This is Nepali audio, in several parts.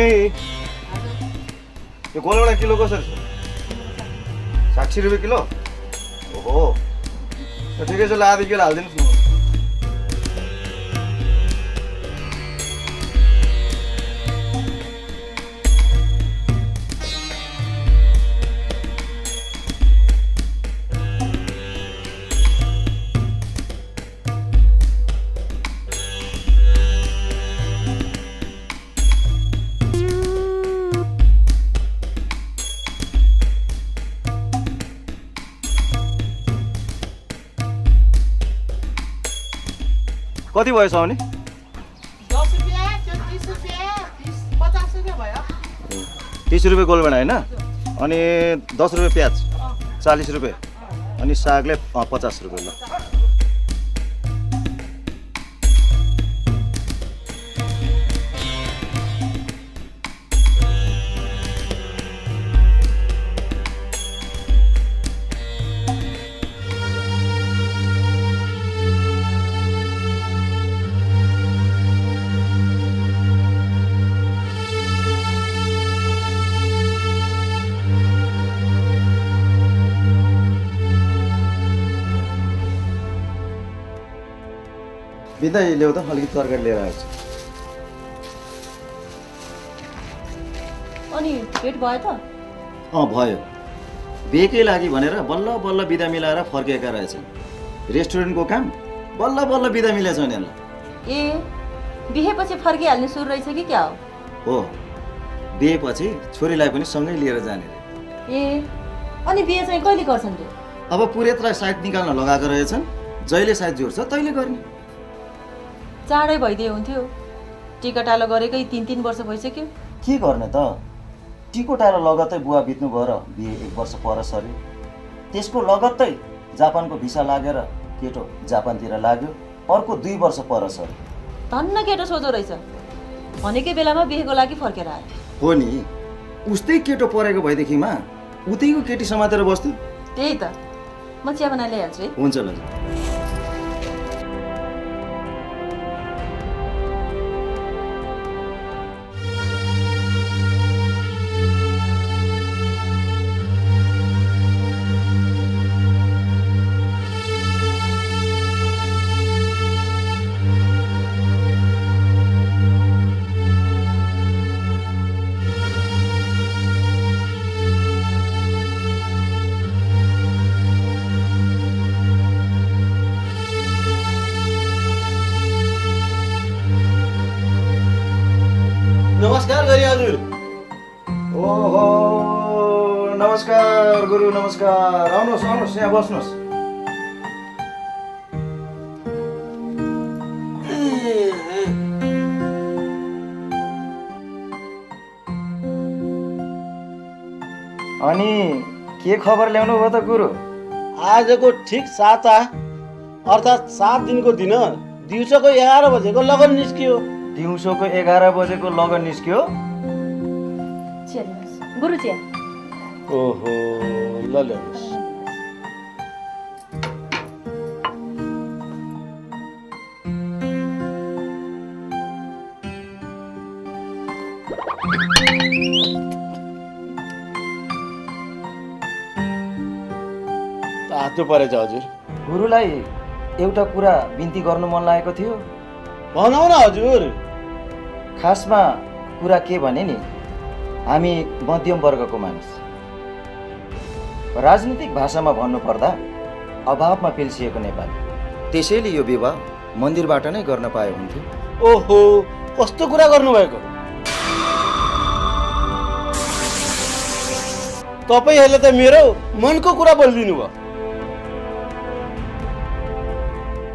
बहिनी यो गोलभेडा किलो कसरी छ? 60 रुपियाँ किलो? ओहो ठिकै छ, ल आधी किलो हालिदिनुहोस् न। कति भयो साउनी? 10 रुपियाँ, 30 रुपियाँ, 50 रुपियाँ भयो। 30 रुपियाँ गोलभेडा होइन? अनि 10 रुपियाँ प्याज, 40 रुपियाँ, अनि सागले 50 रुपियाँ। ल बिदा ल्याउ त, अलिकति तरकारी लिएर आएछु। अनि पेट भयो त? भयो। बेकै लागि भनेर बल्ल बल्ल बिदा मिलाएर फर्केका रहेछन्। रेस्टुरेन्टको काम बल्ल बल्ल बिदा मिलेछ नि। ए बिहेपछि फर्किहाल्ने सुरु रहेछ कि क्या हो? बिहेपछि छोरीलाई पनि सँगै लिएर जाने रे। ए अनि बिहे चाहिँ कहिले गर्छन् रे? अब पुरेतलाई साइड निकाल्न लगाएको रहेछन्। जहिले साइड जोड्छ तैले गर्ने। चाँडै भइदिए हुन्थ्यो। टिकटालो गरेकै 3-3 वर्ष भइसक्यो। के गर्ने त? टिकोटालो लगत्तै बुवा बित्नु भयो र बिहे 1 वर्ष पर सरी। त्यसको लगत्तै जापानको भिसा लागेर केटो जापानतिर लाग्यो। अर्को 2 वर्ष पर सरी। धन्न केटो सोझो रहेछ। भनेकै बेलामा बिहेको लागि फर्केर आयो। हो नि, उस्तै केटो परेको भएदेखिमा उतैको केटी समातेर बस्थ्यो। त्यही त, म चिया बनाएर ल्याइहाल्छु है। हुन्छ ल। नमस्कार गरी हजुर। ओहो नमस्कार गुरु, नमस्कार। आउनुहोस् आउनुहोस्, यहाँ बस्नुहोस्। अनि के खबर ल्याउनु भयो त गुरु? आजको ठिक 7 अर्थात् 7 दिनको दिन दिउँसोको 11 बजेको लगन निस्कियो। दिउँसोको 11 बजेको लगन निस्क्यो? चिया दिनुहोस् गुरु, चिया। ओहो ल ल्याउनुहोस्। तातो परेछ हजुर। गुरुलाई एउटा कुरा बिन्ती गर्नु मन लागेको थियो। भनौ न हजुर। खासमा कुरा के भने नि, हामी मध्यम वर्गको मानिस। राजनीतिक भाषामा भन्नुपर्दा अभावमा पिल्सिएको नेपाली। त्यसैले यो विवाह मन्दिरबाट नै गर्न पाए हुन्थ्यो। ओहो कस्तो कुरा गर्नुभएको। तपाईहरूले त मेरो मनको कुरा बोलिदिनु भयो।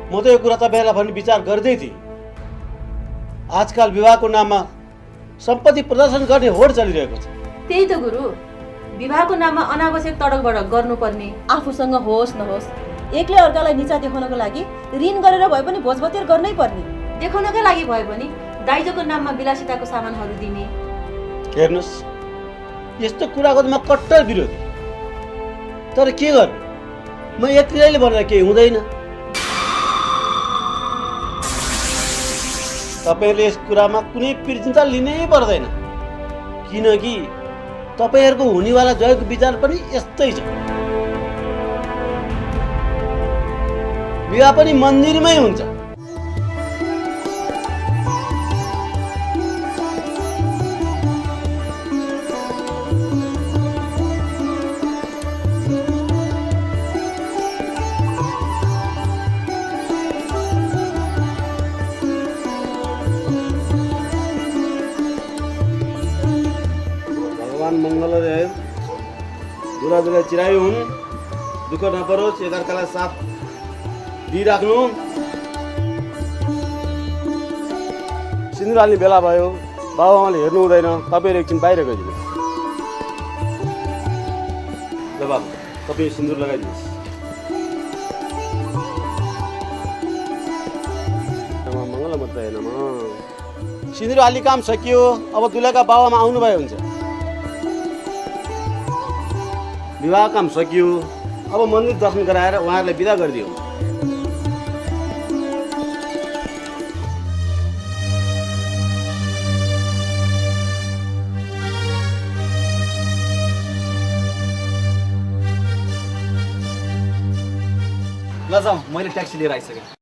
म त यो कुरा तपाईँहरूलाई भन्ने विचार गर्दै थिएँ। आजकल विवाहको नाममा सम्पत्ति प्रदर्शन गर्ने होड चलिरहेको छ। त्यही त गुरु, विवाहको नाममा अनावश्यक तडकभडक गर्नुपर्ने, आफूसँग होस् नहोस् एकले अर्कालाई निचा देखाउनको लागि ऋण गरेर भए पनि भोजभतेर गर्नै पर्ने। देखाउनकै लागि भए पनि दाइजोको नाममा विलासिताको सामानहरू दिने। हेर्नुहोस्, यस्तो कुराको त म कट्टर विरोधी। तर के गर्नु, म एक्लैले भनेर केही हुँदैन। तपाईँले यस कुरामा कुनै चिन्ता लिनै पर्दैन। किनकि तपाईँहरूको हुनेवाला जयको विचार पनि यस्तै छ। विवाह पनि मन्दिरमै हुन्छ। भगवान मङ्गल रहे, दुरा दुरा चिरायु हुन्, दुःख नपरोस्, एकअर्कालाई साथ दिइराख्नु। सिन्दुर हाल्ने बेला भयो, बाबुआमाले हेर्नु हुँदैन, तपाईँहरू एकछिन बाहिर गइदिनु। ल बाबु, तपाईँ सिन्दुर लगाइदिनुहोस्। मङ्गल मात्रै होइन म सिन्दुर हाल्ने काम सकियो। अब दुलैका बाबुआमा आउनुभयो हुन्छ। विवाह काम सकियो। अब मन्दिर दर्शन गराएर उहाँहरूलाई बिदा गरिदियो। ल जाउँ, मैले ट्याक्सी लिएर आइसकेँ।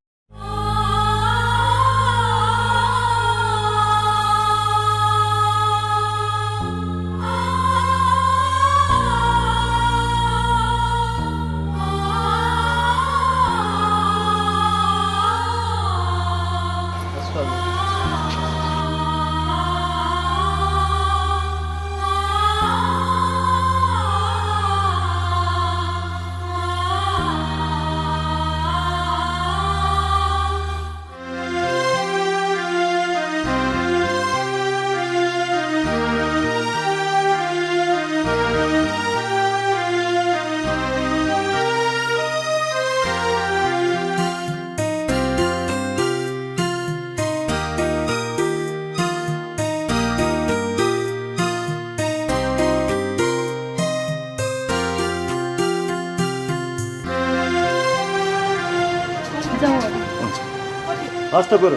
हस्त गुरु,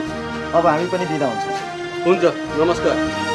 अब हामी पनि बिदा हुन्छ। हुन्छ, नमस्कार।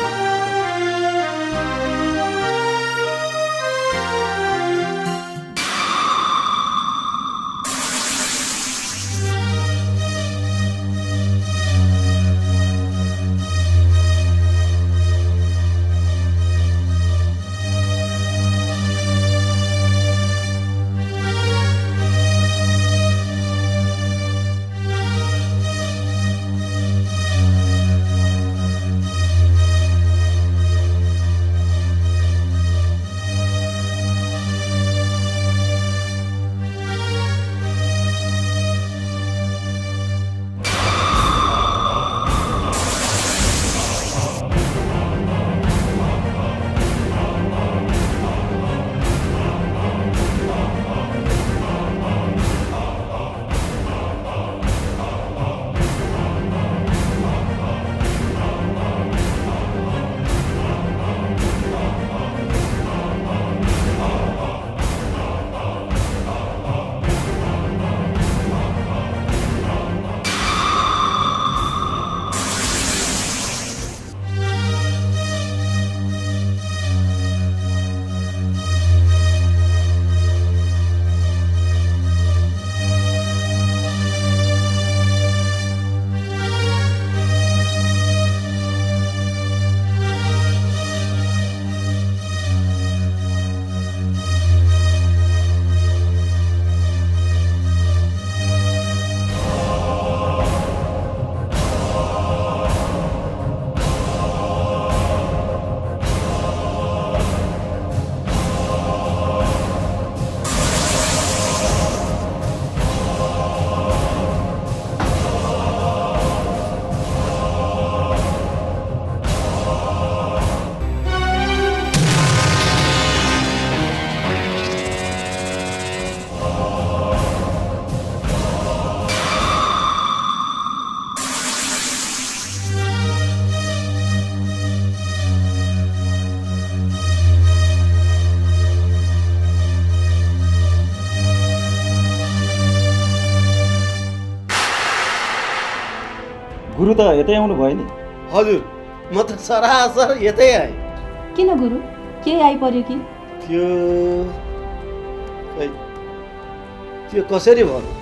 गुरु त यतै आउनु भयो नि? हजुर, म त सरासर यतै आएँ। किन गुरु के आइपर्यो कि? त्यो खै, त्यो कसरी भन्नु?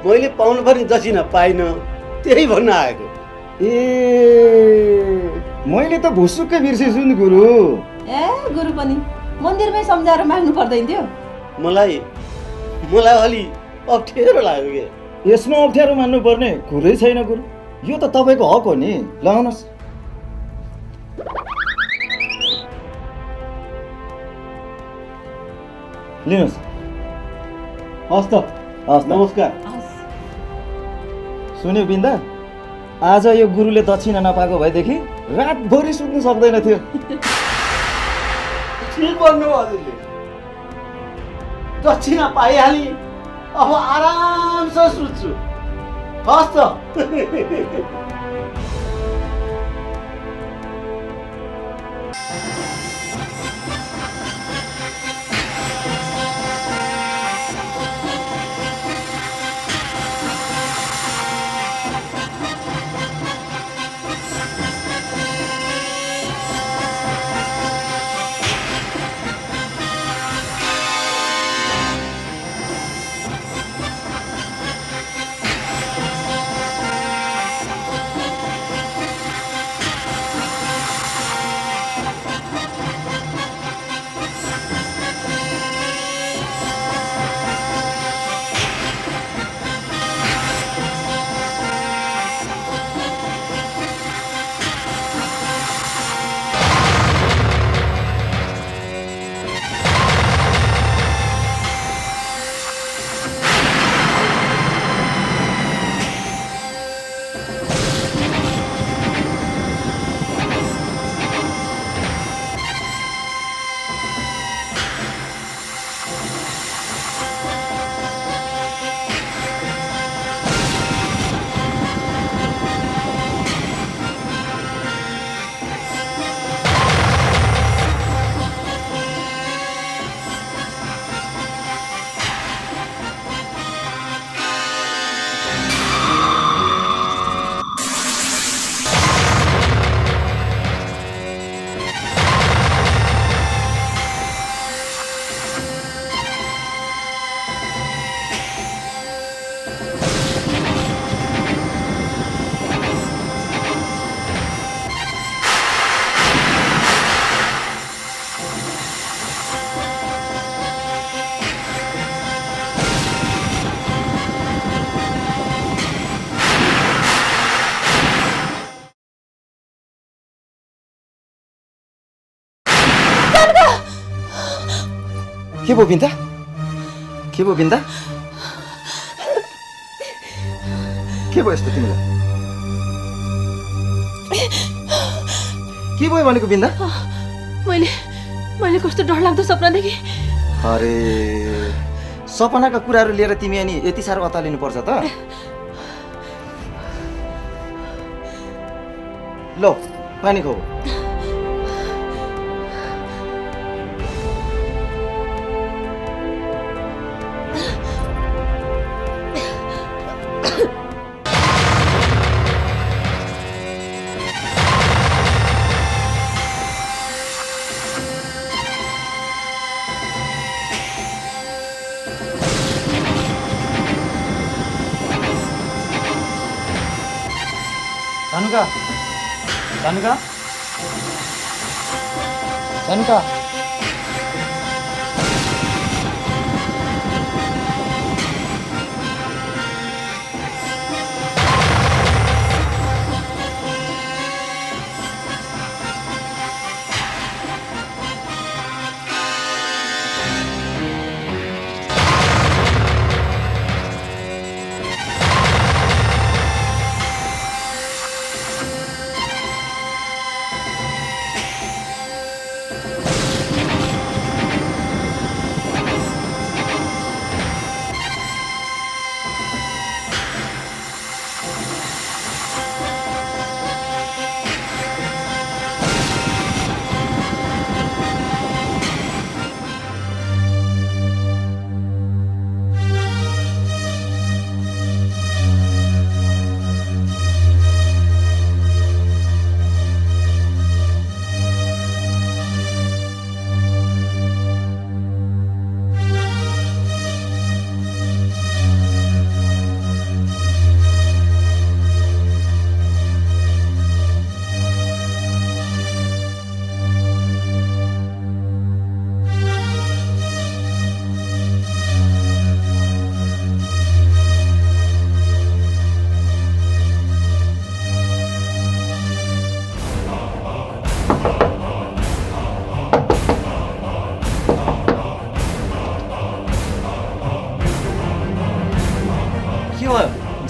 मैले पाउनुपर्ने दक्षिणा पाइनँ, त्यही भन्न आएको। ए मैले त भुसुक्कै बिर्सेछु नि गुरु। ए गुरु पनि मन्दिरमै सम्झाएर माग्नु पर्दैन थियो। मलाई अलि अप्ठ्यारो लाग्यो के। यसमा अप्ठ्यारो मान्नुपर्ने कुरै छैन गुरु, यो त तपाईँको हक हो नि। ल आउनुहोस्। लिनुहोस्। हस् त, हस् त। नमस्कार। सुन्यो बिन्दा, आज यो गुरुले दक्षिणा नपाएको भएदेखि रातभरि सुत्नु सक्दैन थियो। ठिक भन्नु हजुरले, दक्षिणा पाइहाली, अब आरामसँग सुत्छु। हस् त। के भयो बिन्दा? के भयो बिन्दा? के भयो यस्तो तिमीलाई? के भयो भनेको बिन्दा? मैले कस्तो डरलाग्दो सपना देखेँ। अरे सपनाका कुराहरू लिएर तिमी अनि यति साह्रो अतालिनु पर्छ त? लो पानी खाऊ। सानुका, सानुका, सानुका।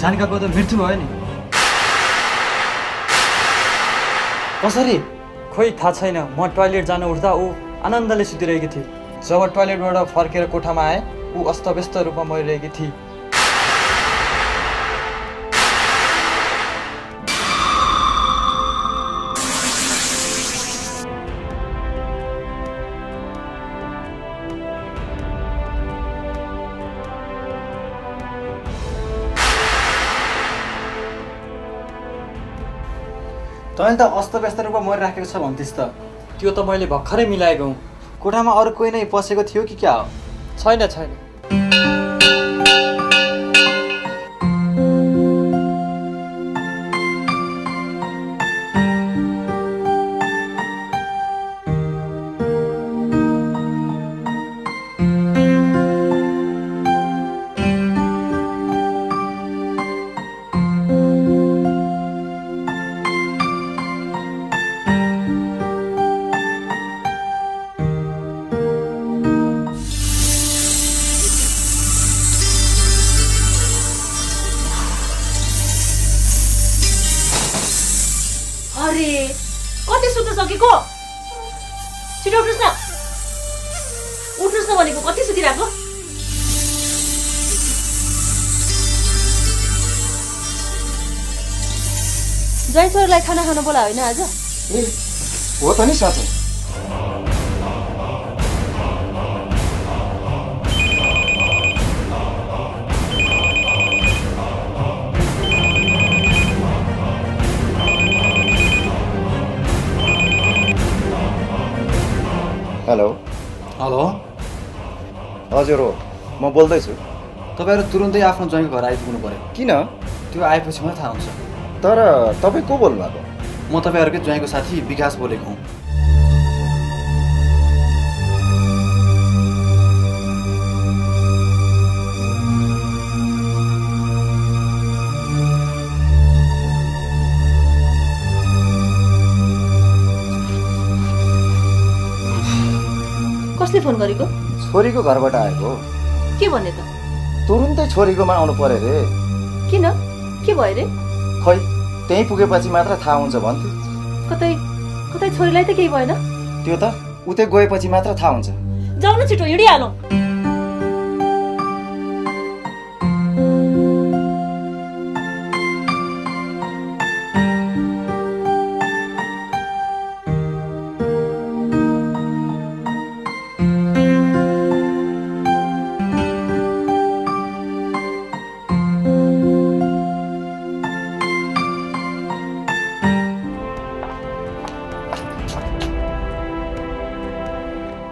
सानिकाको त मृत्यु भयो नि। कसरी? खोइ थाहा छैन। म टोयलेट जान उठ्दा ऊ आनन्दले सुतिरहेकी थिए। जब टोयलेटबाट फर्केर कोठामा आएँ ऊ अस्तव्यस्त रूपमा मरिरहेकी थिए। तैँले त अस्तव्यस्त रूपमा मरिराखेको छ भन्थिस् त। त्यो त मैले भर्खरै मिलाएको हुँ। कोठामा अरू कोही नै पसेको थियो कि क्या हो? छैन छैन। अरे कति सुत्न सकेको? छिटो उठ्नुहोस् न, उठ्नुहोस् न भनेको, कति सुतिरहेको? ज्वाइँ छोरीलाई खाना खान बोलायो होइन आज? ए हो त नि साँच्चै। हेलो। हेलो, हजुर हो, म बोल्दैछु। तपाईँहरू तुरुन्तै आफ्नो ज्वाइँको घर आइपुग्नु पर्यो। किन? त्यो आएपछि मात्रै थाहा हुन्छ। तर तपाईँ को बोल्नु भएको? म तपाईँहरूकै ज्वाइँको साथी विकास बोलेको हुँ। कसले फोन गरेको? छोरीको घरबाट आएको। के भन्ने त? तुरुन्तै छोरीकोमा आउनु पर्यो रे। किन? के भयो रे? खै त्यहीँ पुगेपछि मात्र थाहा हुन्छ भन्थ्यो। कतै कतै छोरीलाई त केही भएन? त्यो त उतै गएपछि मात्र थाहा हुन्छ। जाऊ न छिटो, हिँडिहालौँ।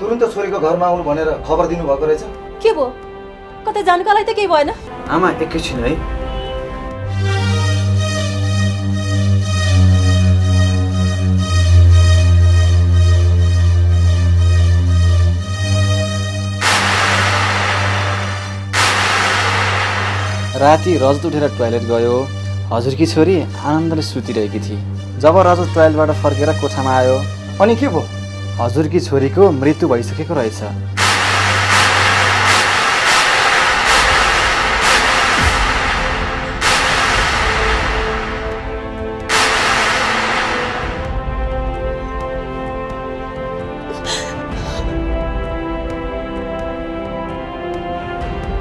तुरुन्त छोरीको घरमा आउनु भनेर खबर दिनुभएको रहेछ। के भयो? कतै जानकालाई त केही भएन? आमा एकैछिन है। राति रजत उठेर टोयलेट गयो। हजुरकी छोरी आनन्दले सुतिरहेकी थिए। जब रजत टोयलेटबाट फर्केर कोठामा आयो, अनि के भयो? हजुरकी छोरीको मृत्यु भइसकेको रहेछ।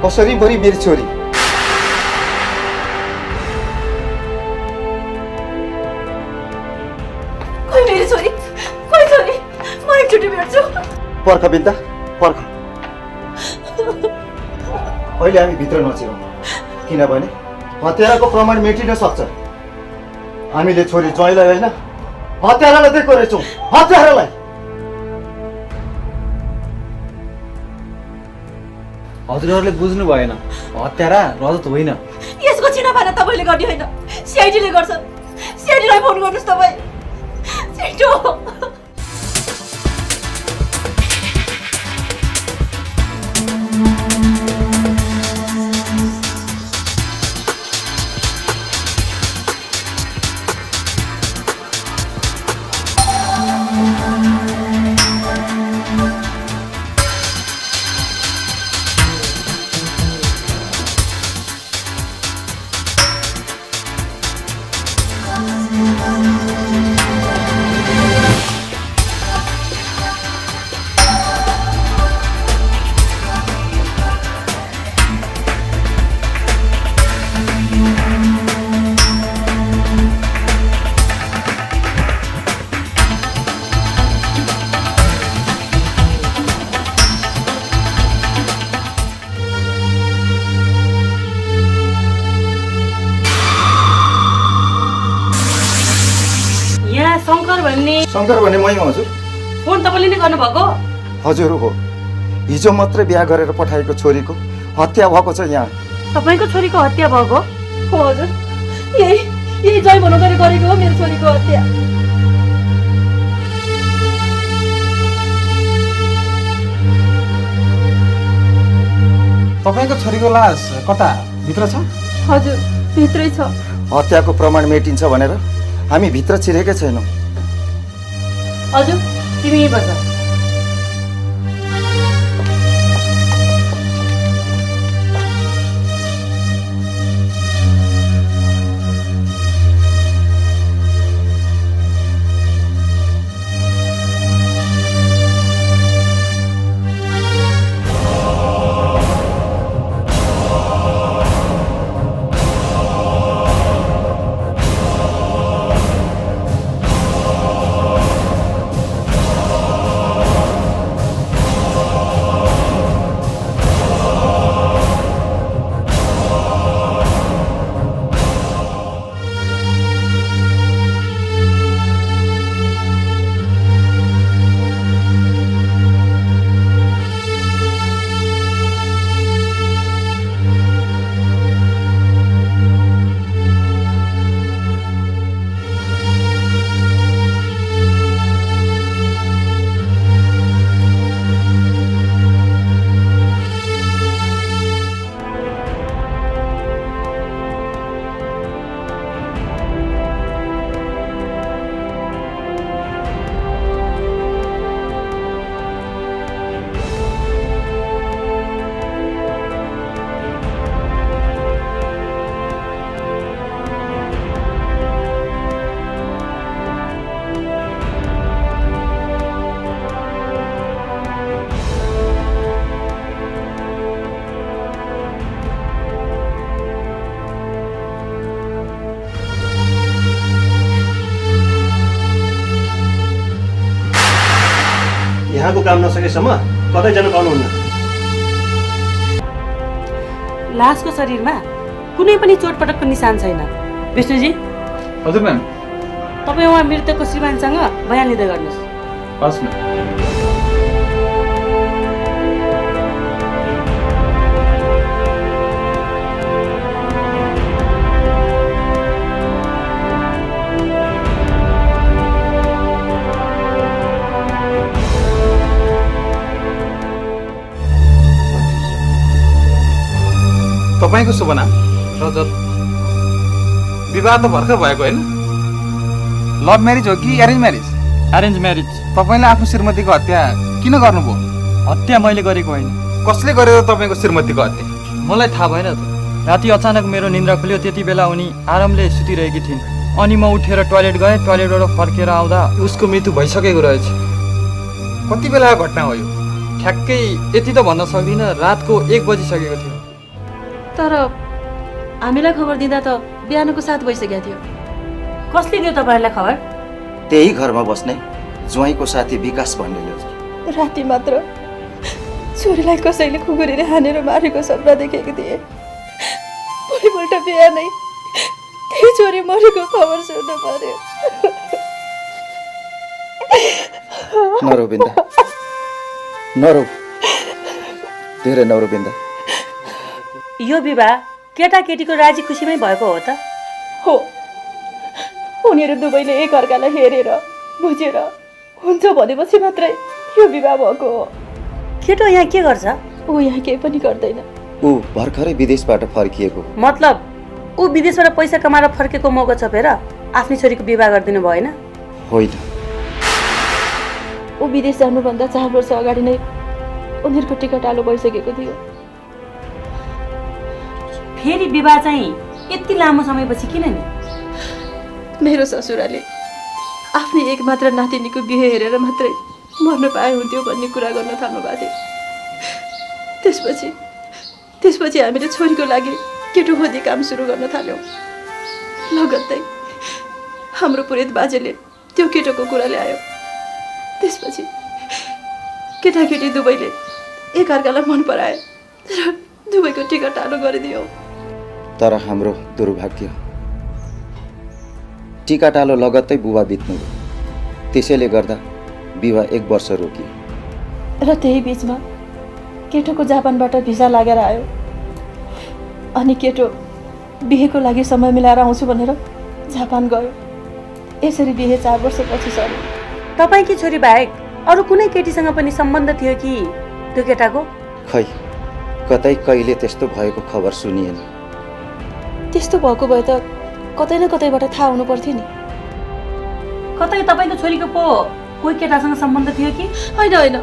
कसरी मरी मेरी छोरी? खोइ मेरी छोरी, खोइ छोरी, म एकचोटि भेट्छु। पर्ख बिन्दा, पर्ख। अहिले हामी भित्र नछिरौँ, किनभने हत्याराको प्रमाण मेटिन सक्छ। हामीले छोरी ज्वाइँलाई होइन, हत्यारालाई दिएको रहेछौँ। हत्यारालाई। हजुरहरूले बुझ्नु भएन, हत्यारा रजत होइन। यसको छिनाफाना तपाईँले गर्ने होइन, सिआइडीले गर्छ। सिआइडीलाई फोन गर्नुहोस् तपाईँ, छिटो। भन्ने शङ्कर भन्ने मै हो हजुर। फोन तपाईँले नै गर्नुभएको? हजुर हो। हिजो मात्रै बिहा गरेर पठाएको छोरीको हत्या भएको छ यहाँ। तपाईँको छोरीको हत्या भएको? हो हजुर, यही जय भन्नुगरी गरेको हो मेरो छोरीको हत्या। तपाईँको छोरीको लास कता भित्र छ? हजुर, भित्रै छ। हत्याको प्रमाण मेटिन्छ भनेर हामी भित्र छिरेकै छैनौँ। हजुर, तिमी यहीँ बस। यहाँको काम नसकेसम्म कतै जान पाउनुहुन्न। लासको शरीरमा कुनै पनि चोटपटकको निशान छैन। विष्णुजी, हजुर म्याम। तपाईँ उहाँ मृतकको श्रीमानसँग बयान लिँदै गर्नुहोस्। हस् म्याम। तपाईँको शुभ नाम? रजत। विवाह त भर्खर भएको होइन? लभ म्यारिज हो कि एरेन्ज म्यारिज? Arrange marriage. तपाईँले आफ्नो श्रीमतीको हत्या किन गर्नुभयो? हत्या मैले गरेको होइन। कसले गरेर तपाईँको श्रीमतीको हत्या? मलाई थाहा भएन त। राति अचानक मेरो निन्द्रा खुल्यो। त्यति बेला उनी आरामले सुतिरहेकी थिइन्। अनि म उठेर टोयलेट गएँ। टोयलेटबाट फर्केर आउँदा उसको मृत्यु भइसकेको रहेछ। कति बेला घटना हो यो? ठ्याक्कै यति त भन्न सक्दिनँ। रातको 1 बजिसकेको थियो। तर हामीलाई खबर दिँदा त बिहानको 7 बजिसकेको थियो। कसले दियो तपाईँहरूलाई खबर? त्यही घरमा बस्ने ज्वाइँको साथी विकास भन्नेले हजुर। राति मात्र छोरीलाई कसैले खुकुरीले हानेर मारेको सपना देखेको थिएँ। भोलिपल्ट बिहानै त्यही छोरी मरेको खबर सुन्नु पर्यो। नरौ बिन्दा, नरौ, धेरै नरौ बिन्दा। यो विवाह केटाकेटीको राजी खुसीमै भएको हो त? हो। उनीहरू दुवैले एक अर्कालाई हेरेर बुझेर हुन्छ भनेपछि मात्रै यो विवाह भएको हो। केटो यहाँ के गर्छ? ऊ यहाँ केही पनि गर्दैन। ऊ भर्खरै विदेशबाट फर्किएको। मतलब ऊ विदेशबाट पैसा कमाएर फर्केको मौका छपेर आफ्नै छोरीको विवाह गरिदिनु भएन? होइन। ऊ विदेश जानुभन्दा 4 वर्ष अगाडि नै उनीहरूको टिकट आलो भइसकेको थियो। फेरि विवाह चाहिँ यति लामो समयपछि किन नि? मेरो ससुराले आफ्नै एकमात्र नातिनीको बिहे हेरेर मात्रै मर्न पाए हुन्थ्यो भन्ने कुरा गर्न थाल्नु भएको थियो। त्यसपछि हामीले छोरीको लागि केटो खोजी काम सुरु गर्न थाल्यौँ। लगत्तै हाम्रो पुरोहित बाजेले त्यो केटोको कुरा ल्यायो। त्यसपछि केटाकेटी दुवैले एकअर्कालाई मन पराए र दुवैको टिकट आलो गरिदियो। तर हाम्रो दुर्भाग्य टिकाटालो लगत्तै बुबा बित्नुभयो। त्यसैले गर्दा विवाह 1 वर्ष रोकियो। र त्यही बिचमा केटोको जापानबाट भिसा लागेर आयो अनि केटो बिहेको लागि समय मिलाएर आउँछु भनेर जापान गयो। यसरी बिहे 4 वर्षपछि सऱ्यो। तपाईँकी छोरी बाहेक अरू कुनै केटीसँग पनि सम्बन्ध थियो कि त्यो केटाको? खै कतै कहिले त्यस्तो भएको खबर सुनिएन। त्यस्तो भएको भए त कतै न कतैबाट थाहा हुनु पर्थ्यो नि। कतै तपाईँको छोरीको पो कोही केटासँग सम्बन्ध थियो कि? होइन होइन,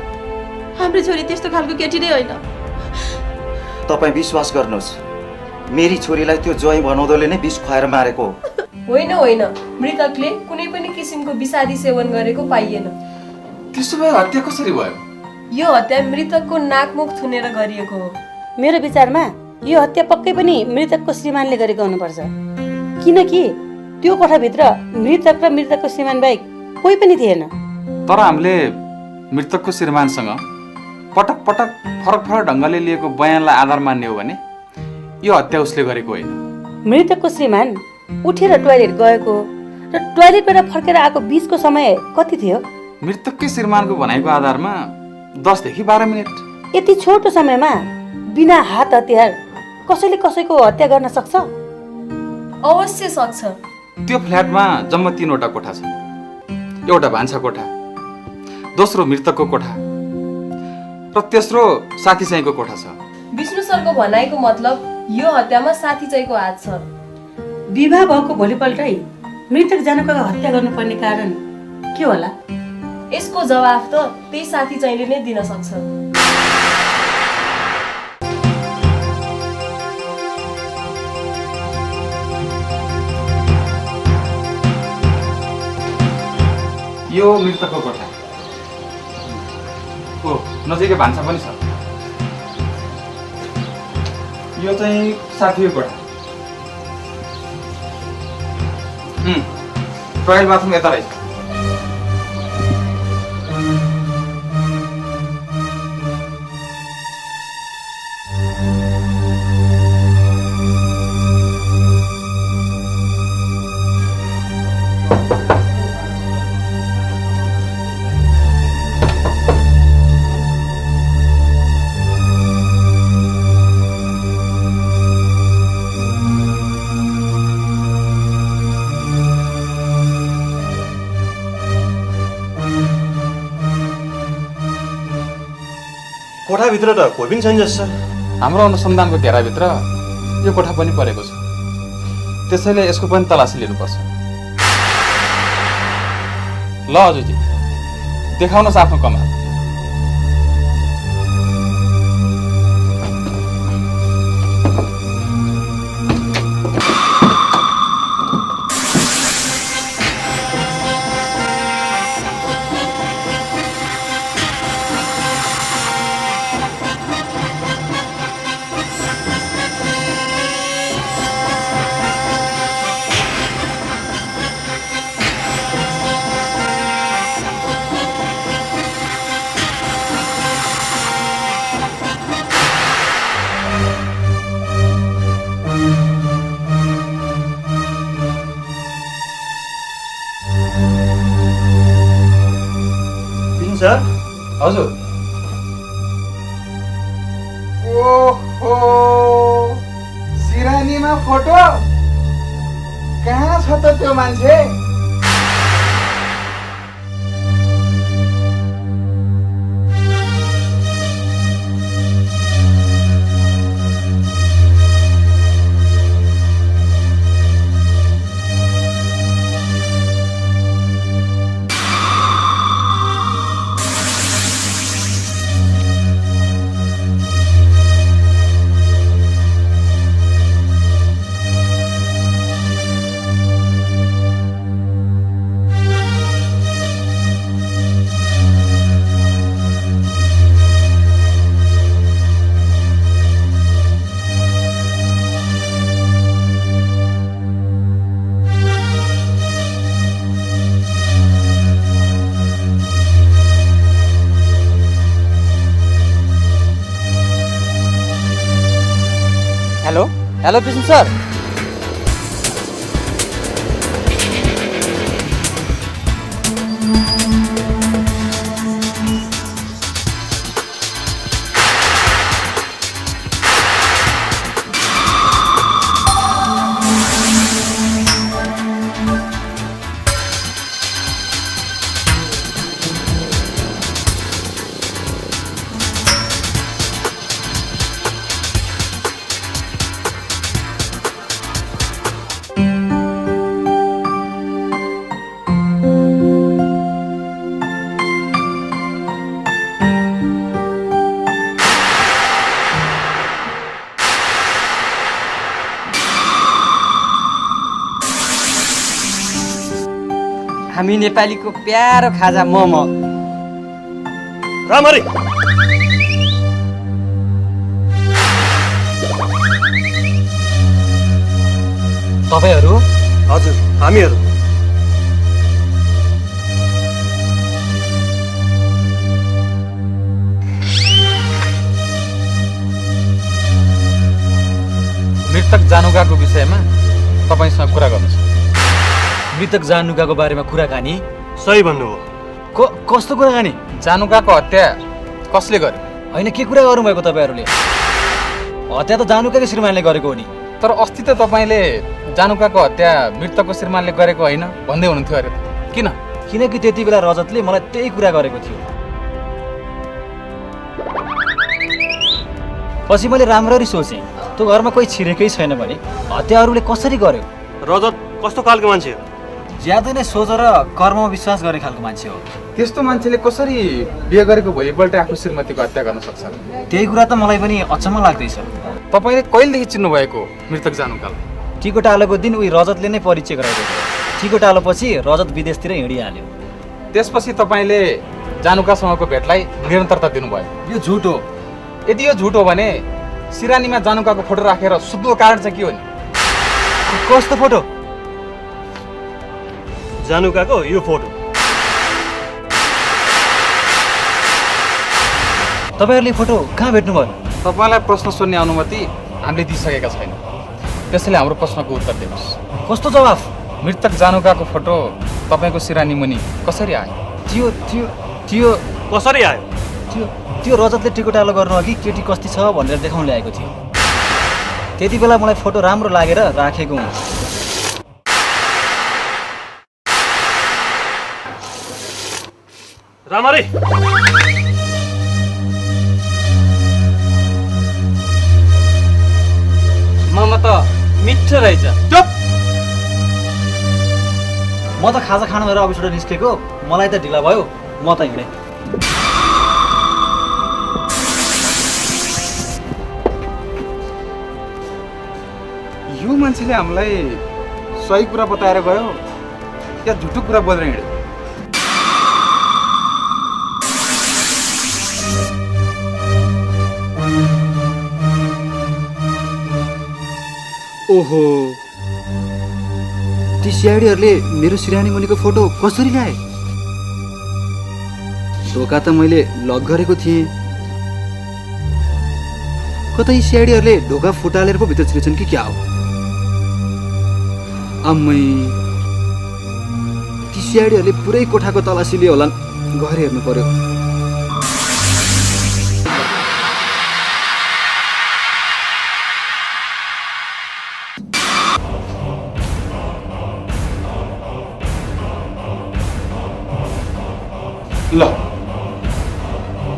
हाम्रो छोरी त्यस्तो खालको केटी नै होइन। तपाईँ विश्वास गर्नुहोस्, मेरी छोरीलाई त्यो ज्वाइँ बनाउँदोले नै विष खुवाएर मारेको हो। होइन होइन, मृतकले कुनै पनि किसिमको विषादी सेवन गरेको पाइएन। त्यसो भए हत्या कसरी भयो? यो हत्या मृतकको नाकमुख थुनेर गरिएको हो। मेरो विचारमा यो हत्या पक्कै पनि मृतकको श्रीमानले गरेको हुनुपर्छ, किनकि त्यो कोठाभित्र मृतक र मृतकको श्रीमान बाहेक कोही पनि थिएन। तर हामीले मृतकको श्रीमानसँग पटक पटक फरक फरक ढङ्गले लिएको बयानलाई आधार मान्ने हो भने यो हत्या उसले गरेको होइन। मृतकको श्रीमान उठेर टोयलेट गएको र टोयलेटबाट फर्केर आएको बीचको समय कति थियो? मृतककै श्रीमानको भनाइको आधारमा 10 देखि 12 मिनट। यति छोटो समयमा बिना हात हतियार कसैले कसैको हत्या गर्न सक्छ? अवश्य सक्छ। त्यो फ्ल्याटमा जम्मा 3वटा कोठा छ। एउटा भान्सा कोठा, दोस्रो मृतकको कोठा र तेस्रो साथी चाहिँको कोठा छ। विष्णु सरको भनाइको मतलब यो हत्यामा साथी चाहिँको हात छ। विवाह भएको भोलिपल्टै मृतक जानको हत्या गर्नुपर्ने कारण के होला? यसको जवाफ त त्यही साथी चाहिँले नै दिन सक्छ। यो मृतकको कोठा हो, नजिकै भान्सा पनि छ। यो चाहिँ साथीको कोठा। टोयलेट बाथरुम यता रहेछ। कोठाभित्र त कोही पनि छैन जस्तो। हाम्रो अनुसन्धानको घेराभित्र यो कोठा पनि परेको छ, त्यसैले यसको पनि तलासी लिनुपर्छ। ल हजुरजी, देखाउनुहोस् आफ्नो कमाल। सर हजुर। ओहो, सिरानीमा फोटो कहाँ छ त त्यो मान्छे? Hello hello Vishnu sir. हामी नेपालीको प्यारो खाजा मोमो। राम्ररी तपाईँहरू? हजुर हामीहरू। मृतक जानुकाको विषयमा तपाईँसँग कुरा गर्नु छ। मृतक जानुकाको बारेमा कुराकानी? सही भन्नुभयो। कस्तो कुराकानी? जानुकाको हत्या कसले गर्यो? होइन, के कुरा गर्नुभएको तपाईँहरूले? हत्या त जानुकाकै श्रीमानले गरेको हो नि। तर अस्ति त तपाईँले जानुकाको हत्या मृतकको श्रीमानले गरेको होइन भन्दै हुनुहुन्थ्यो अरे। किन? किनकि त्यति बेला रजतले मलाई त्यही कुरा गरेको थियो। पछि मैले राम्ररी सोचेँ, त्यो घरमा कोही छिरेकै छैन भने हत्याहरूले कसरी गर्यो? रजत कस्तो खालको मान्छे हो? ज्यादै नै सोच र कर्ममा विश्वास गर्ने खालको मान्छे हो। त्यस्तो मान्छेले कसरी बिहे गरेको भोलिपल्ट आफ्नो श्रीमतीको हत्या गर्न सक्छ? त्यही कुरा त मलाई पनि अचम्म लाग्दैछ। तपाईँले कहिलेदेखि चिन्नु भएको मृतक जानुकालाई? टिकोटालोको दिन उही रजतले नै परिचय गराएको थियो। टिकोटालो पछि रजत विदेशतिर हिँडिहाल्यो। त्यसपछि तपाईँले जानुकासँगको भेटलाई निरन्तरता दिनुभयो। यो झुट हो। यदि यो झुट हो भने सिरानीमा जानुकाको फोटो राखेर सुत्नुको कारण चाहिँ के हो नि? कस्तो फोटो? जानुकाको यो फोटो। तपाईँहरूले फोटो कहाँ भेट्नुभयो? तपाईँलाई प्रश्न सोध्ने अनुमति हामीले दिइसकेका छैन, त्यसैले हाम्रो प्रश्नको उत्तर दिनुहोस्। कस्तो जवाफ? मृतक जानुकाको फोटो तपाईँको सिरानी मुनि कसरी आयो? त्यो कसरी आयो? त्यो रजतले टिकोटालो गर्नु अघि केटी कस्ती छ भनेर देखाउन ल्याएको थियो। त्यति बेला मलाई फोटो राम्रो लागेर राखेको हुँ। राम्ररी मोमो त मिठो रहेछ। चुप! म त खाजा खानु भएर अफिसबाट निस्केको, मलाई त ढिला भयो, म त हिँडेँ। यो मान्छेले हामीलाई सही कुरा बताएर गयो या झुटो कुरा बोलेर हिँड्यो? ओहो, ती सिआइडीहरूले मेरो सिरानी मुनिको फोटो कसरी ल्याए? ढोका त मैले लक गरेको थिएँ। कतै सिआइडीहरूले ढोका फुटालेर पो भित्र छिरेछन् कि क्या हो? अम्मै, ती सिआइडीहरूले पुरै कोठाको तलासी लियो होलान्, गएर हेर्नु पर्यो। ल,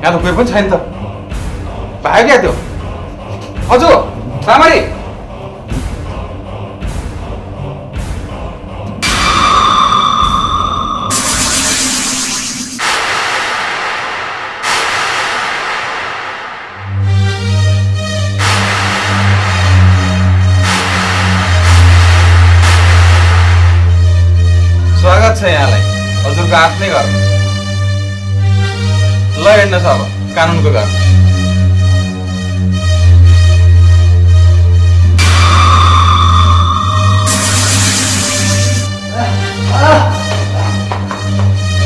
यहाँ त कोही पनि छैन त। भाग्यो क्या त्यो? हजुर राम्ररी स्वागत छ यहाँलाई हजुरको आफ्नै घर। ल हेर्नुहोस् अब कानुनको घर।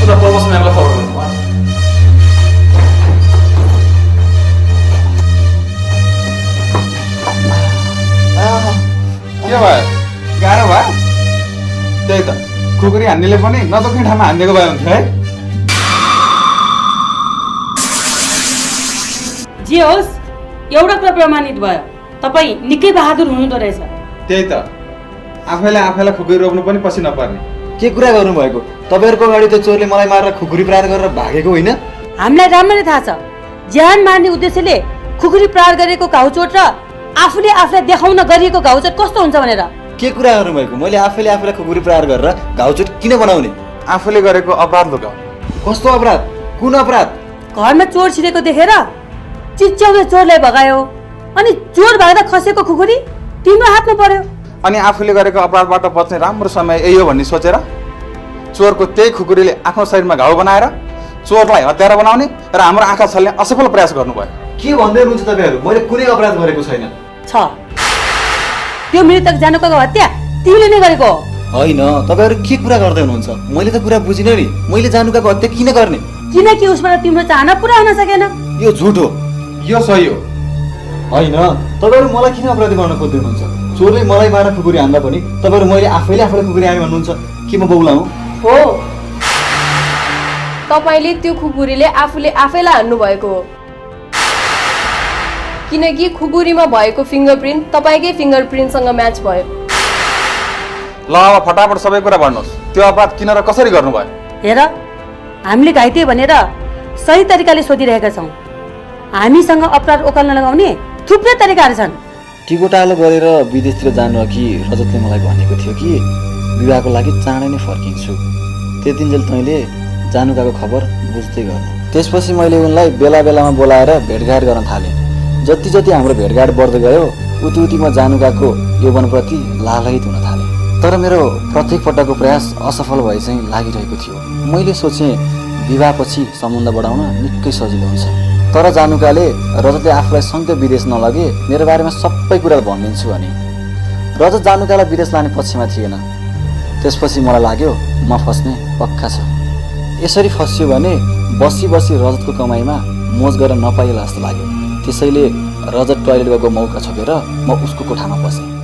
प्रमोसन म्यामलाई फलो गर्नु के भयो? गाह्रो भयो? त्यही त, खुकुरी हान्नेले पनि नदोक्ने ठाउँमा हानिदिएको भए हुन्थ्यो है। जे होस्, एउटा कुरा प्रमाणित भयो, तपाईँ निकै बहादुर हुनुहुँदो रहेछ। त्यही त, आफैलाई खुकुरी रोप्नु पनि पछि नपर्ने। के कुरा गर्नुभएको? तपाईँहरूको अगाडि त्यो चोरले मलाई मारेर खुकुरी प्रहार गरेर भागेको होइन? हामीलाई राम्ररी थाहा छ, ज्यान मार्ने उद्देश्यले खुकुरी प्रहार गरेको घाउचोट र आफूले आफूलाई देखाउन गरिएको घाउचोट कस्तो हुन्छ भनेर। के कुरा गर्नुभएको? मैले आफैलाई खुकुरी प्रहार गरेर घाउचोट किन बनाउने? आफूले गरेको अपराध लुकाउ। कस्तो अपराध? कुन अपराध? घरमा चोर छिरेको देखेर चिच्याउँदै चोरलाई भगायो, अनि चोर भाग्दा खसेको खुकुरी तिम्रो हातमा पर्यो। अनि आफूले गरेको अपराधबाट बच्ने राम्रो समय यही हो भन्ने सोचेर चोरको त्यही खुकुरीले आफ्नो शरीरमा घाउ बनाएर चोरलाई हत्यारा बनाउने र हाम्रो आँखा छल्ने असफल प्रयास गर्नुभयो। के भन्दै हुनुहुन्छ तपाईँहरू? मैले कुनै अपराध गरेको छैन। छ त्यो मृतक जानुकाको हत्या तिमीले नै गरेको हो। होइन, तपाईँहरू के कुरा गर्दै हुनुहुन्छ? मैले त कुरा बुझिनँ नि। मैले जानुकाको हत्या किन गर्ने? किनकि उसबाट तिम्रो चाहना पुरा हुन सकेन। यो झुट हो। यो सही हो। होइन, तपाईँहरू मलाई किन अपराधी बनाउन खोज्दै हुनुहुन्छ? चोरले मलाई मार खुकुरी हान्दा पनि तपाईँहरू मैले आफैले खुकुरी हाने भन्नुहुन्छ। के म बौला हुँ? हो, तपाईँले त्यो खुकुरीले आफूले आफैलाई हान्नु भएको हो, किनकि खुकुरीमा भएको फिङ्गरप्रिन्ट तपाईँकै फिङ्गरप्रिन्टसँग म्याच भयो। ल अब फटाफट सबै कुरा भन्नुहोस्, त्यो अपराध किन र कसरी गर्नुभयो? हेर, हामीले घाइते भनेर सही तरिकाले सोधिरहेका छौँ। हामीसँग अपराध ओकाल्न लगाउने थुप्रै तरिकाहरू छन्। टिकोटालो गरेर विदेशतिर जानु अघि रजतले मलाई भनेको थियो कि विवाहको लागि चाँडै नै फर्किन्छु। त्यतिन्जेल तैँले जानुकाको खबर बुझ्दै गर्नु। त्यसपछि मैले उनलाई बेला बेलामा बोलाएर भेटघाट गर्न थालेँ। जति जति हाम्रो भेटघाट बढ्दै गयो उति उति म जानुकाको यौवनप्रति लालायित हुन थालेँ। तर मेरो प्रत्येक पटकको प्रयास असफल भए चाहिँ लागिरहेको थियो। मैले सोचेँ विवाहपछि सम्बन्ध बढाउन निकै सजिलो हुन्छ। तर जानुकाले रजतले आफूलाई सँगै विदेश नलगे मेरो बारेमा सबै कुरा भनिदिन्छु भने। रजत जानुकालाई विदेश लाने पक्षमा थिएन। त्यसपछि मलाई लाग्यो म फस्ने पक्का छ। यसरी फस्यो भने बसी बसी रजतको कमाइमा मोज गर्न नपाइला जस्तो लाग्यो। त्यसैले रजत टोयलेट गएको मौका छोपेर म उसको कोठामा पसेँ।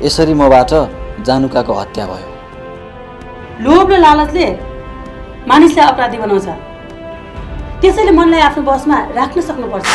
यसरी मबाट जानुकाको हत्या भयो। लोभ र लालचले मानिसलाई अपराधी बनाउँछ। त्यसैले मनलाई आफ्नो बसमा राख्न सक्नुपर्छ।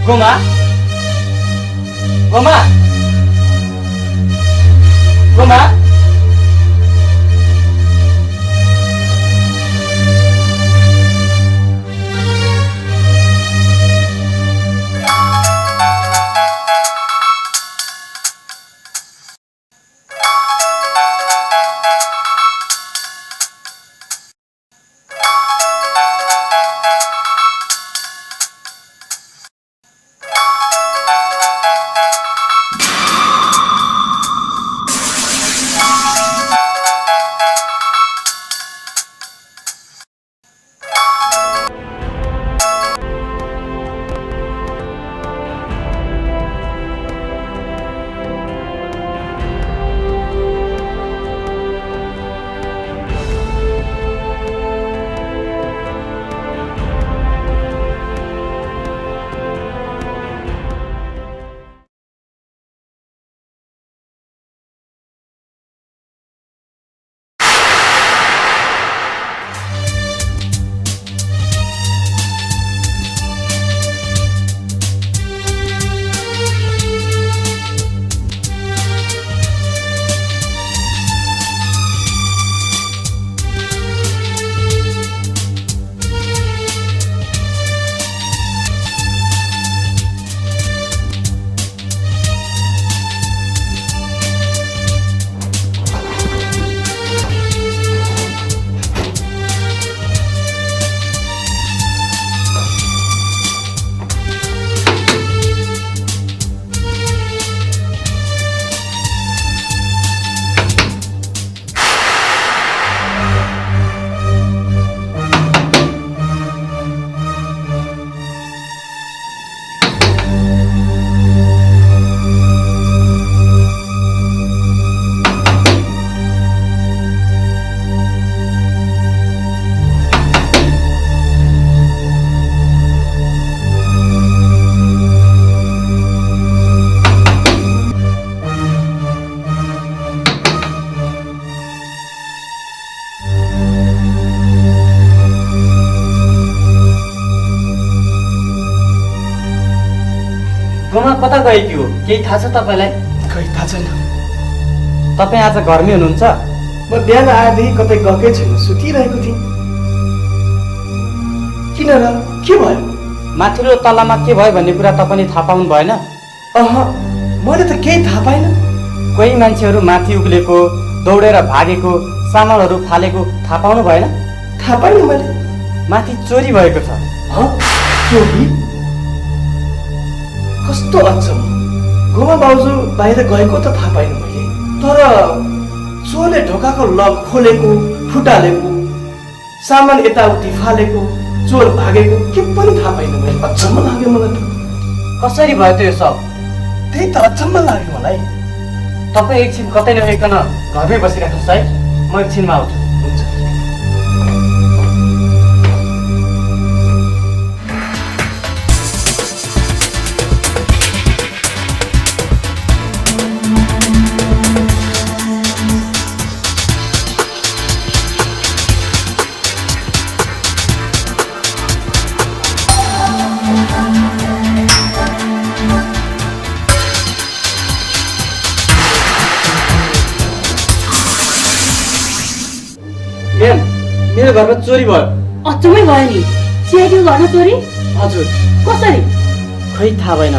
गोमा गोमा गोमा गोमा कता गएकी हो केही थाहा छ तपाईँलाई? खै थाहा छैन। तपाईँ आज घरमै हुनुहुन्छ? म बिहान आएदेखि कतै गएकै छैन, सुतिरहेको थिएँ। किन र के भयो? माथिल्लो तल्लामा के भयो भन्ने कुरा तपाईँले थाहा पाउनु भएन? मैले त केही थाहा पाइनँ। कोही मान्छेहरू माथि उक्लेको, दौडेर भागेको, सामानहरू फालेको थाहा पाउनु भएन? थाहा पाइनँ मैले। माथि चोरी भएको छ। चोरी? कस्तो अचम्म। गोमा बाउजू बाहिर गएको त थाहा पाइनँ मैले, तर चोरले ढोकाको लक खोलेको, फुटालेको, सामान यताउति फालेको, चोर भागेको के पनि थाहा पाइनँ मैले। अचम्म लाग्यो मलाई त। कसरी भयो त यो सब? त्यही त अचम्म लाग्यो मलाई। तपाईँ एकछिन कतै नभइकन घरमै बसिराख्नुहोस् है, म एकछिनमा आउँछु। हुन्छ। मेरो घरमा चोरी भयो। अचम्मै भयो नि। चियाको घरमा चोरी? हजुर। कसरी? खै थाहा भएन।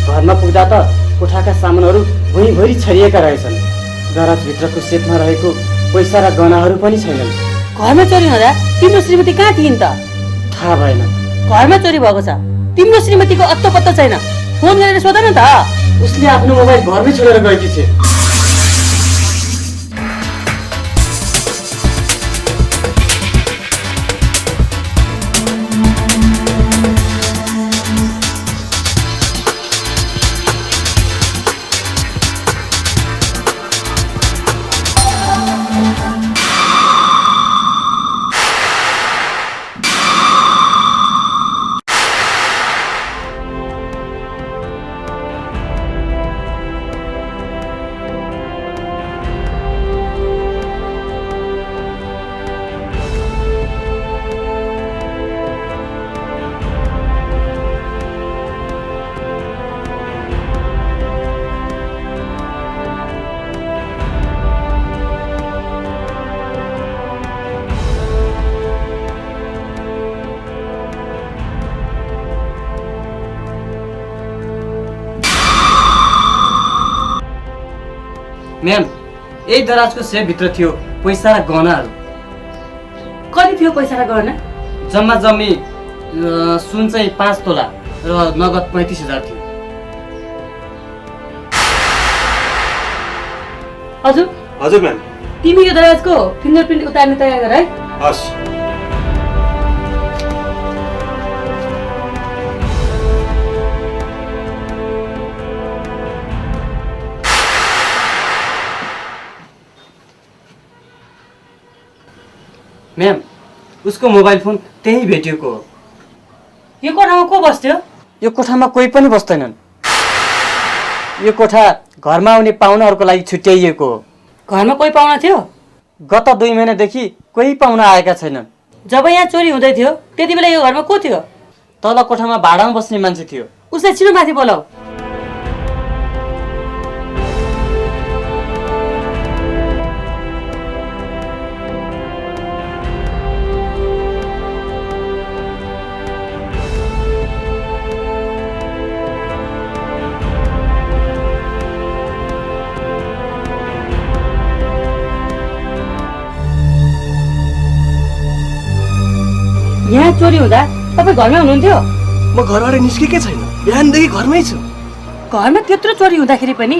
घरमा पुग्दा त कोठाका सामानहरू भुइँभरि छरिएका रहेछन्। गराजभित्रको सेफमा रहेको पैसा र गहनाहरू पनि छैनन्। घरमा चोरी हुँदा तिम्रो श्रीमती कहाँ थिइन् त? थाहा भएन। घरमा चोरी भएको छ, तिम्रो श्रीमतीको अत्तो पत्तो छैन। फोन गरेर सोध न त। उसले आफ्नो मोबाइल घरमै छोडेर गएकी छे। म्याम यही दराजको सेफभित्र थियो पैसा र गहनाहरू। कति थियो पैसा र गहना? जम्मा जम्मी सुन चाहिँ 5 तोला र नगद 35,000 थियो। हजुर हजुर म्याम। तिमी यो दराजको फिङ्गरप्रिन्ट उतार्ने तयार गर है। हस्। म्याम उसको मोबाइल फोन त्यही भेटिएको हो। यो कोठामा को बस्थ्यो? यो कोठामा कोही पनि बस्दैनन्। यो कोठा घरमा आउने पाहुनाहरूको लागि छुट्याइएको हो। घरमा कोही पाहुना थियो? गत 2 महिनादेखि कोही पाहुना आएका छैनन्। जब यहाँ चोरी हुँदै थियो त्यति बेला यो घरमा को थियो? तल कोठामा भाडामा बस्ने मान्छे थियो। उसलाई छिटो माथि बोलाऊ। यहाँ चोरी हुँदा तपाईँ घरमै हुनुहुन्थ्यो? म घरबाट निस्केकै छैन, बिहानदेखि घरमै छु। घरमा त्यत्रो चोरी हुँदाखेरि पनि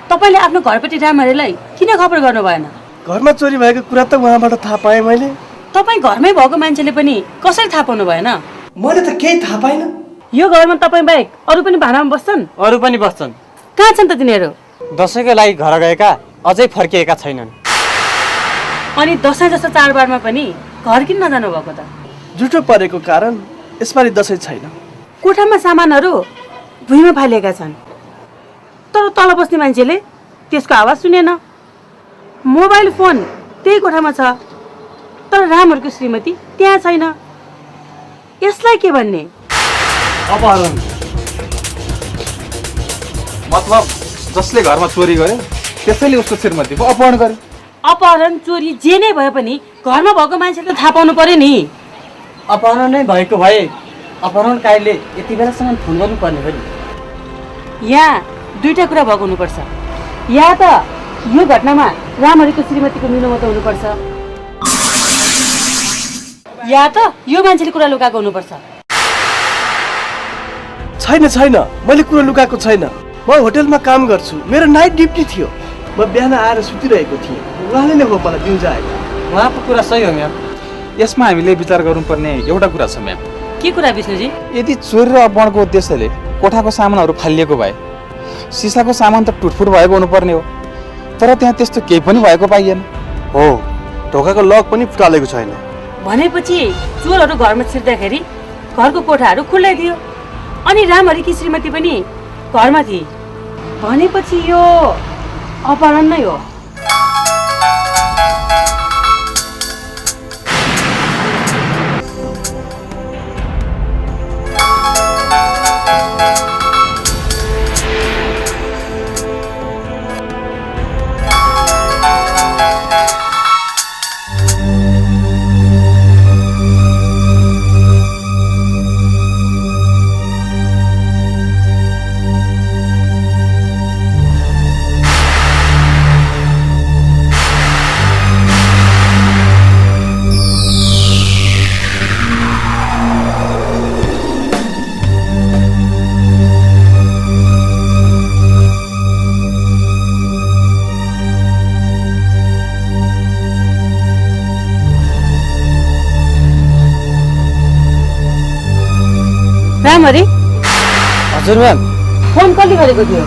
तपाईँले आफ्नो घरपट्टि रामहरीलाई किन खबर गर्नु भएन? घरमा चोरी भएको कुरा त उहाँबाट थाहा पाएँ मैले। तपाईँ घरमै भएको मान्छेले पनि कसरी थाहा पाउनु भएन? मैले त केही थाहा पाइनँ। यो घरमा तपाईँ बाहेक अरू पनि भाडामा बस्छन्? अरू पनि बस्छन्। कहाँ छन् त तिनीहरू? दसैँको लागि घर गएका अझै फर्किएका छैनन्। अनि दसैँ जस्तो चाडबाडमा पनि घर किन नजानु भएको त? जुठो परेको कारण यसपालि दसैँ छैन। कोठामा सामानहरू भुइँमा फालिएका छन्, तर तल बस्ने मान्छेले त्यसको आवाज सुनेन। मोबाइल फोन त्यही कोठामा छ, तर रामहरूको श्रीमती त्यहाँ छैन। यसलाई के भन्ने? अपहरण। मतलब जसले घरमा चोरी गर्यो त्यसैले उसको श्रीमतीको अपहरण गर्यो। अपहरण चोरी जे नै भए पनि घरमा भएको मान्छेले त थाहा पाउनु पर्यो नि। अपहरण नै भएको भए अपहरणकारीले यति बेलासम्म फोन गर्नुपर्ने हो नि। यहाँ दुईटा कुरा भएको हुनुपर्छ। या त यो घटनामा रामहरीको श्रीमतीको मिलोमतो हुनुपर्छ, या त यो मान्छेले कुरा लुकाएको हुनुपर्छ। छैन छैन, मैले कुरा लुकाएको छैन। म होटलमा काम गर्छु, मेरो नाइट ड्युटी थियो। म बिहान आएर सुतिरहेको थिएँ, उहाँले नै हो मलाई बिउजाएको। उहाँको कुरा सही हो म्याम। यसमा हामीले विचार गर्नुपर्ने एउटा कुरा छ म्याम। के कुरा विष्णुजी? यदि चोरी र अपहरणको उद्देश्यले कोठाको सामानहरू फालिएको भए सिसाको सामान त टुटफुट भएको हुनुपर्ने हो, तर त्यहाँ त्यस्तो केही पनि भएको पाइएन। हो, ढोकाको लक पनि फुटालेको छैन। भनेपछि चोरहरू घरमा छिर्दाखेरि घरको कोठाहरू खुल्लै थियो, अनि रामहरीकी श्रीमती पनि घरमा थिए। भनेपछि यो अपहरण नै हो। रामहरी? हजुर म्याम। फोन कसले गरेको थियो?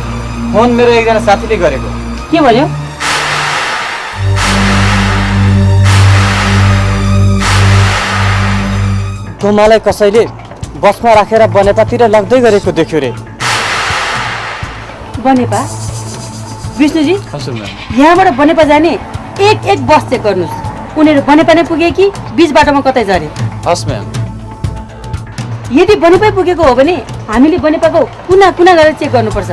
फोन मेरो एकजना साथीले गरेको। के भन्यो? त्यो मलाई कसैले बसमा राखेर बनेपातिर लग्दै गरेको देख्यो रे। बनेपा? विष्णुजी, हजुर म्याम। यहाँबाट बनेपा जाने एक बस चेक गर्नुहोस्। उनीहरू बनेपा नै पुगे कि बीच बाटोमा कतै झरे? हस् म्याम। यदि बनेपा पुगेको हो भने हामीले बनेपाको कुना कुना गरेर चेक गर्नुपर्छ।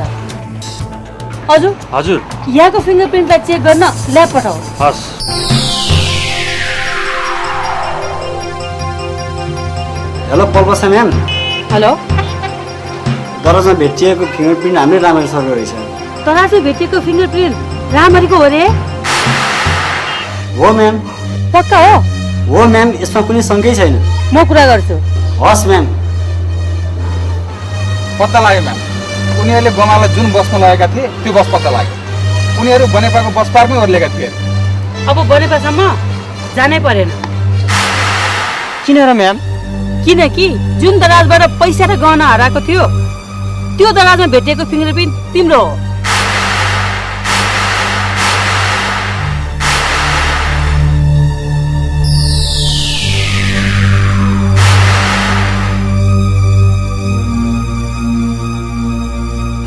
हजुर हजुर, यहाँको फिङ्गरप्रिन्टलाई चेक गर्न ल्याब पठाऊ। हस्। Hello Palpasa ma'am. हेलो, दरजमा भेटिएको फिङ्गरप्रिन्ट हाम्रै राम्ररी सर्को रहेछ। तराजु भेटिएको फिङ्गरप्रिन्ट रामरीको हो रे? हो म्याम। पक्का हो? हो म्याम, यसमा कुनै शङ्कै छैन। म कुरा गर्छु। हस् म्याम। पत्ता लाग्यो म्याम, उनीहरूले बमालाई जुन बसमा लगेका थिए त्यो बस पत्ता लाग्यो। उनीहरू बनेपाको बस पार्कमै ओर्लेका थिए। अब बनेपासम्म जानै परेन। किन र म्याम? किनकि जुन दराजबाट पैसा र गहना हराएको थियो त्यो दराजमा भेटिएको फिङ्गरप्रिन्ट तिम्रो हो।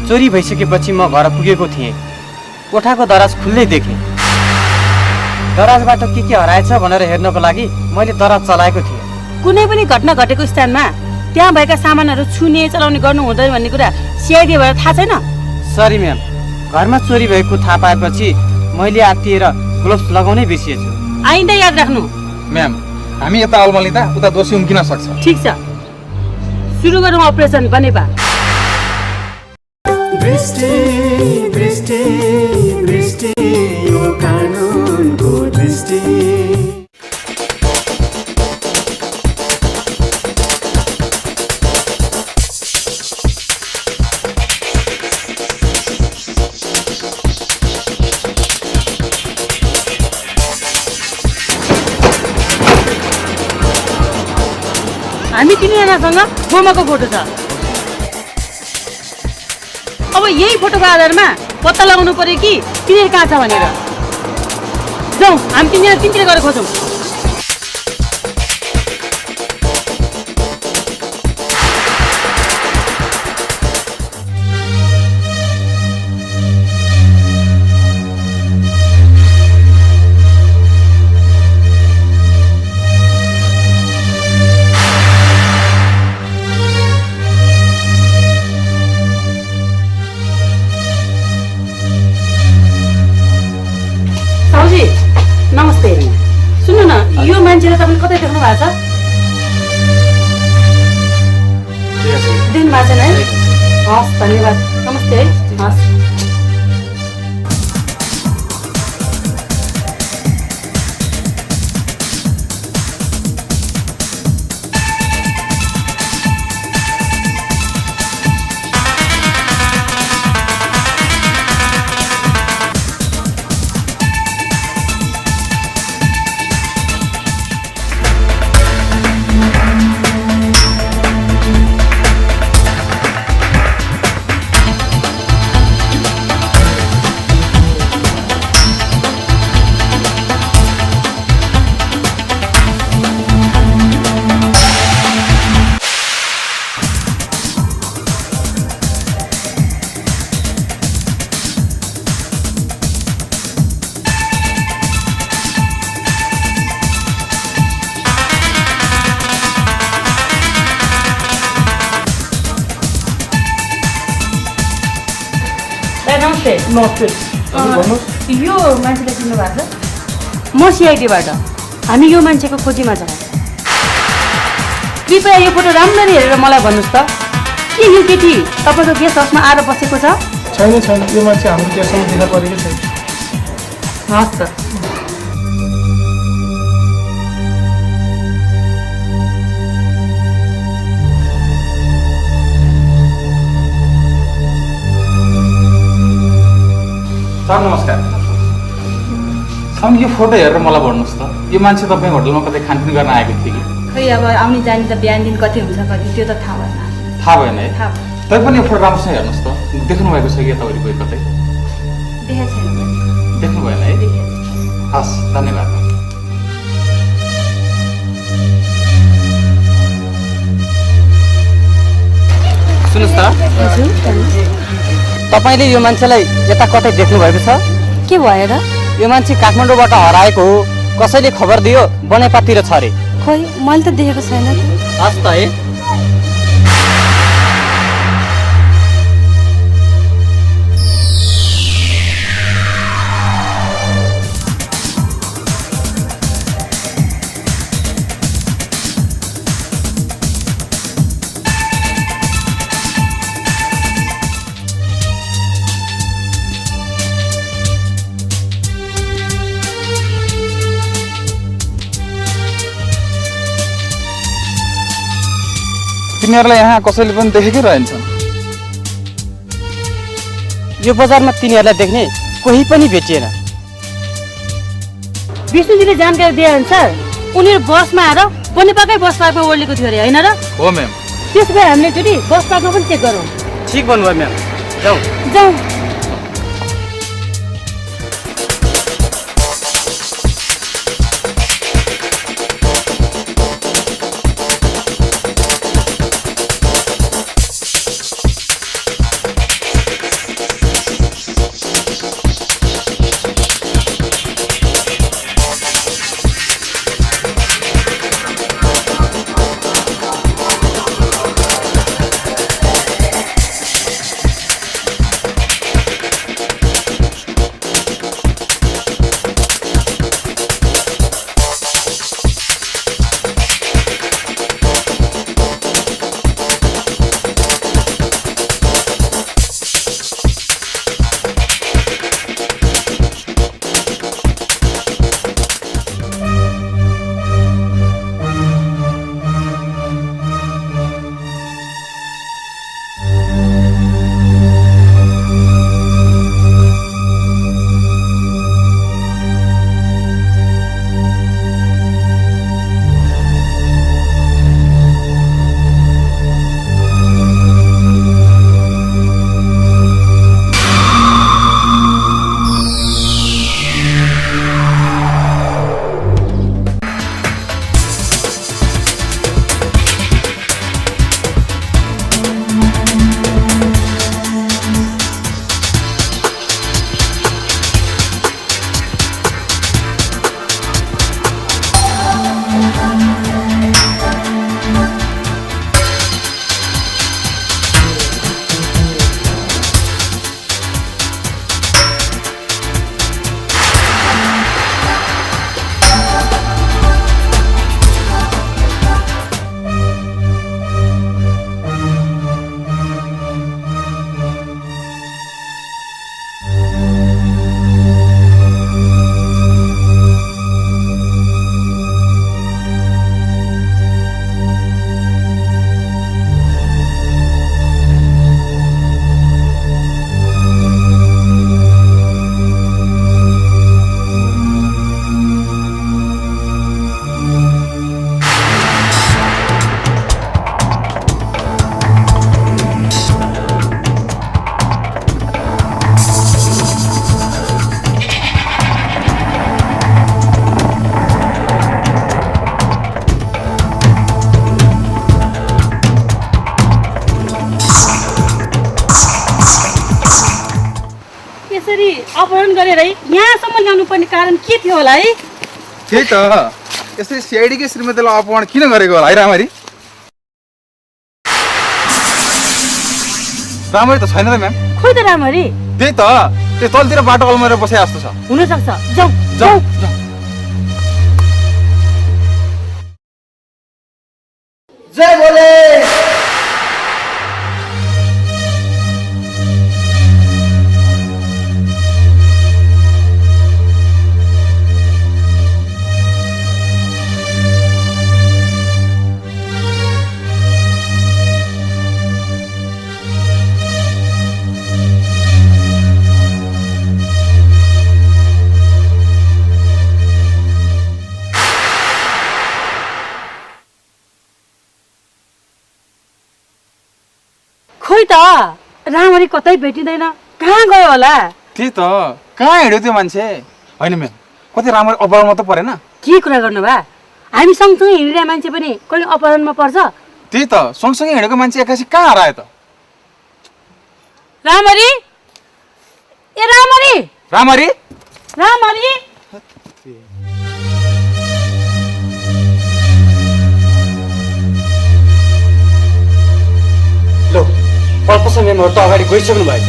चोरी भइसकेपछि म घर पुगेको थिएँ। कोठाको दराज खुल्लै देखेँ। दराजबाट के हराएछ भनेर हेर्नको लागि मैले दराज चलाएको थिएँ। कुनै पनि घटना घटेको स्थानमा त्यहाँ भएका सामानहरू छुने चलाउने गर्नु हुँदैन भन्ने कुरा सिआइडीबाट थाहा छैन? सरी म्याम, घरमा चोरी भएको थाहा पाएपछि मैले आत्तिएर ग्लोभ्स लगाउनै बिर्सिएछु। आइन्दा याद राख्नु। म्याम, हामी यता अल्मलिँदा उता दोषी उम्किन सक्छ। ठिक छ, सुरु गरौँ अपरेसन बनेपा। दृष्टि दृष्टि दृष्टि यो कानुनको दृष्टि। हामी तिनीजनासँग बोमाको फोटो छ। अब यही फोटोको आधारमा पत्ता लगाउनु पर्यो कि तिनीहरू कहाँ छ भनेर। जाउँ, हामी तिनीहरू तिनतिर गएर खोजौँ। नमस्ते। सुन्नु न, यो मान्छेलाई तपाईँले कतै देख्नु भएको छ? देख्नु भएको छैन है? हस्, धन्यवाद। नमस्ते है। हस्। नमस्ते। यो मान्छेलाई चिन्नु भएको छ? म सिआइडीबाट। हामी यो मान्छेको खोजीमा छौँ। कृपया यो फोटो राम्ररी हेरेर मलाई भन्नुहोस् त, के यो केटी तपाईँको गेस्ट हाउसमा आएर बसेको छ? छैन छैन, यो मान्छे हाम्रो केसमा देखा परेको छैन। हस् त। सर नमस्कार। सर यो फोटो हेरेर मलाई भन्नुहोस् त, यो मान्छे तपाईँ होटलमा कतै खानपिन गर्न आएको थियो कि? खै अब आउने जाने त बिहान दिन कति हुन्छ कति त्यो त थाहा भएन। थाहा भएन है? तै पनि यो फोटो राम्रोसँग हेर्नुहोस् त, देख्नु भएको छ कि यता वरिपरि कतै? देखेको छैन। देख्नु भएन है? हस्, धन्यवाद। सुन्नुहोस् त, तपाईँले यो मान्छेलाई यता कतै देख्नु भएको छ? के भयो र? यो मान्छे काठमाडौँबाट हराएको हो, कसैले खबर दियो बनेपातिर छ अरे। खोइ, मैले त देखेको छैन। हस् त है। तिनीहरूलाई यहाँ कसैले पनि देखेकै रहन्छन्। यो बजारमा तिनीहरूलाई देख्ने कोही पनि भेटिएन। विष्णुजीले जानकारी दिए अनुसार उनीहरू बसमा आएर बनेपाकै बस पार्कमा ओर्लेको थियो अरे होइन र? हो म्याम। त्यसो भए हामीले एकचोटि बस पार्कमा पनि चेक गरौँ। ठिक भन्नुभयो म्याम, जाउँ। जाउँ। अपहरण गरेर यहाँसम्म ल्याउनु पर्ने कारण के थियो होला है? त्यही त, यसरी सिआइडीकै श्रीमतीलाई अपहरण किन गरेको होला है रामरी? रामरी त छैन त म्याम। खोइ त रामरी? त्यही त, त्यो तलतिर बाटो अल्मरेर बसे जस्तो छ। हुन सक्छ, जाऊ जाऊ। जय भोले। खोइ त रामरी कतै भेटिँदैन, कहाँ गयो होला? त्यही त, कहाँ हिँड्यो त्यो मान्छे? होइन म्याम, कति राम्ररी अपहरणमा त परेन? के कुरा गर्नु भा? हामी सँगसँगै हिँडिरहेको मान्छे पनि कहिले अपहरणमा पर्छ? त्यही त, सँगसँगै हिँडेको मान्छे एक्कासी कहाँ हरायो त? रामरी, ए रामरी, रामरी, रामरी। लो, पल्पसा मेमहरू त अगाडि गइसक्नु भएछ।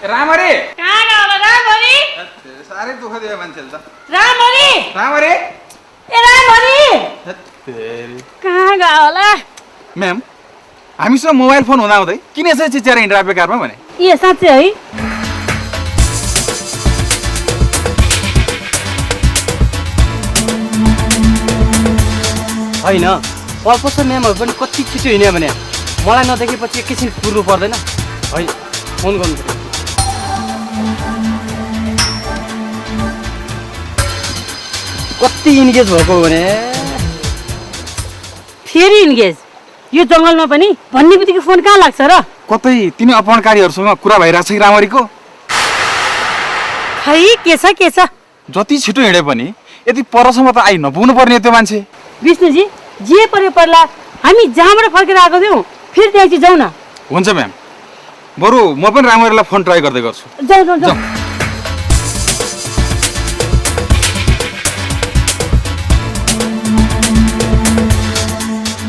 रामरी, कहाँ गयो होला रामरी? साह्रै दुःख दियो मान्छेले त। रामरी, रामरी, ए रामरी, कहाँ गयो होला? म्याम, हामीसँग मोबाइल फोन हुँदाहुँदै किन यसरी चिच्याएर हिँड्रा बेकारमा भने? ए साँच्चै है? होइन, प्रोफेसर म्यामहरू पनि कति छिटो हिँड्यो भने मलाई नदेखेपछि एकैछिन पुर्नु पर्दैन है फोन गर्नु पर्यो कति इन्गेज भएको भने फेरि इन्गेज यो जङ्गलमा पनि भन्ने बित्तिकै फोन कहाँ लाग्छ र कतै तिनी अपहरणकारीहरूसँग कुरा भइरहेछ कि रामरीको खै के छ जति छिटो हिँडे पनि यति परसम्म त आइ नपुग्नु पर्ने त्यो मान्छे विष्णुजी जे पर्यो पर्ला हामी जहाँबाट फर्केर आएको थियौँ फेरि त्यहाँ चाहिँ जाउँ न हुन्छ म्याम बरु म पनि रामरीलाई फोन ट्राई गर्दै गर्छु जाउँ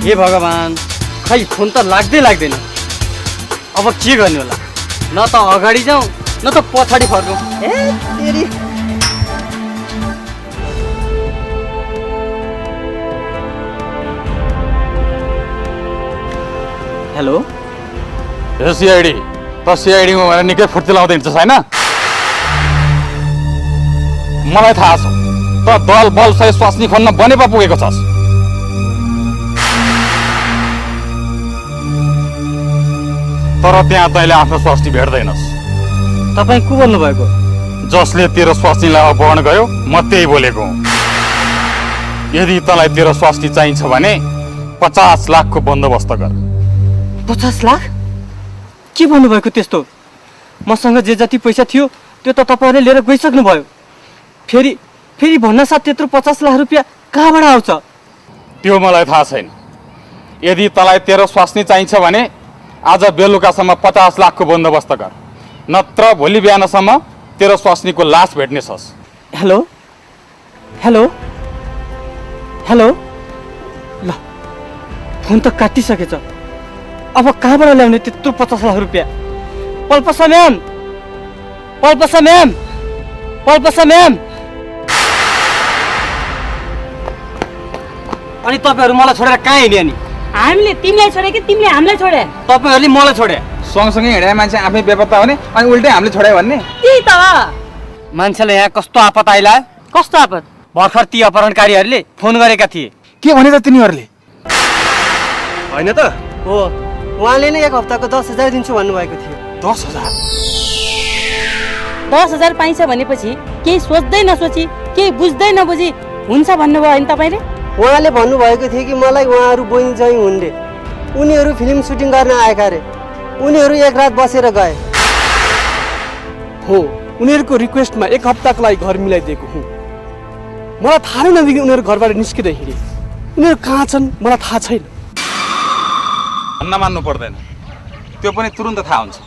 हे भगवान् खै फोन त लाग्दैन अब के गर्ने होला न त अगाडि जाउँ न त पछाडि फर्कौँ हेलो सिआइडी त सिआइडीमा भनेर निकै फुर्ती लाउँदै हिँड्छस् होइन मलाई थाहा छ त दल बल सय स्वास्नी खन्न बनेपा पुगेको छस् तर त्यहाँ तैँले आफ्नो स्वास्नी भेट्दैनस् तपाईँ को बोल्नु भएको जसले तेरो स्वास्नीलाई अपहरण गर्यो म त्यही बोलेको हुँ यदि तँलाई तेरो स्वास्नी चाहिन्छ भने 50 लाखको बन्दोबस्त गर 50 लाख के भन्नुभएको त्यस्तो मसँग जे जति पैसा थियो त्यो त तपाईँहरूले लिएर गइसक्नु भयो फेरि भन्नासाथ त्यत्रो 50 लाख रुपियाँ कहाँबाट आउँछ त्यो मलाई थाहा छैन यदि तँलाई तेरो स्वास्नी चाहिन्छ भने आज बेलुकासम्म 50 लाखको बन्दोबस्त गर नत्र भोलि बिहानसम्म तेरो स्वास्नीको लास भेट्ने छस् हेलो ल फोन त काटिसकेछ अब कहाँबाट ल्याउने त्यत्रो 50 लाख रुपियाँ पल्पसा म्याम अनि तपाईँहरू मलाई छोडेर कहाँ हिँड्यो नि हामीले तिमीलाई छोडे कि तिमीले हामीलाई छोडे तपाईँहरूले मलाई छोडे सँगसँगै हिँडे मान्छे आफै बेपत्ता हुने अनि उल्टै हामीले छोड्यो भन्ने त्यही त मान्छेले यहाँ कस्तो आपत आइला कस्तो आपत भर्खर ती अपहरणकारीहरूले फोन गरेका थिए के भने त तिनीहरूले होइन त हो उहाँले नै 1 हप्ताको 10,000 दिन्छु भन्नुभएको थियो 10,000 पाइन्छ भनेपछि केही सोच्दै नसोची केही बुझ्दै नबुझी हुन्छ भन्नुभयो होइन तपाईँले उहाँले भन्नुभएको थियो कि मलाई उहाँहरू बहिनी चाहिँ हुन् रे उनीहरू फिल्म सुटिङ गर्न आएका रे उनीहरू एक रात बसेर गए हो उनीहरूको रिक्वेस्टमा 1 हप्ताको लागि घर मिलाइदिएको हुँ मलाई थाहा नै नदिई उनीहरू घरबाट निस्किँदै हिँडे उनीहरू कहाँ छन् मलाई थाहा छैन भन्न मान्नु पर्दैन त्यो पनि तुरुन्त थाहा हुन्छ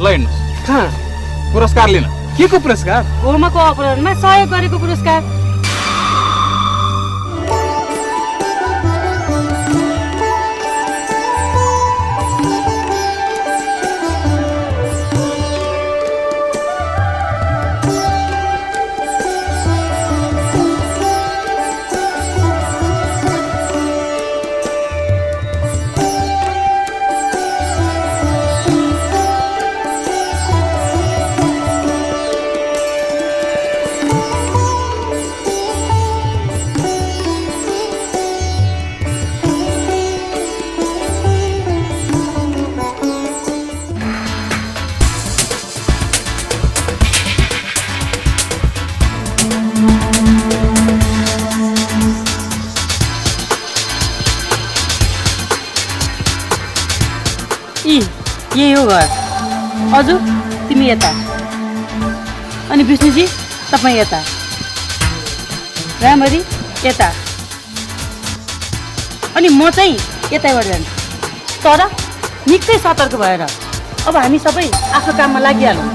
ल हिँड्नुहोस् कहाँ पुरस्कार लिन के को पुरस्कार गोमाको अपहरणमा सहयोग गरेको पुरस्कार यही हो घर अजु तिमी यता अनि विष्णुजी तपाईँ यता रामरी यता अनि म चाहिँ यतैबाट जान्छु तर निकै सतर्क भएर अब हामी सबै आफ्नो काममा लागिहालौँ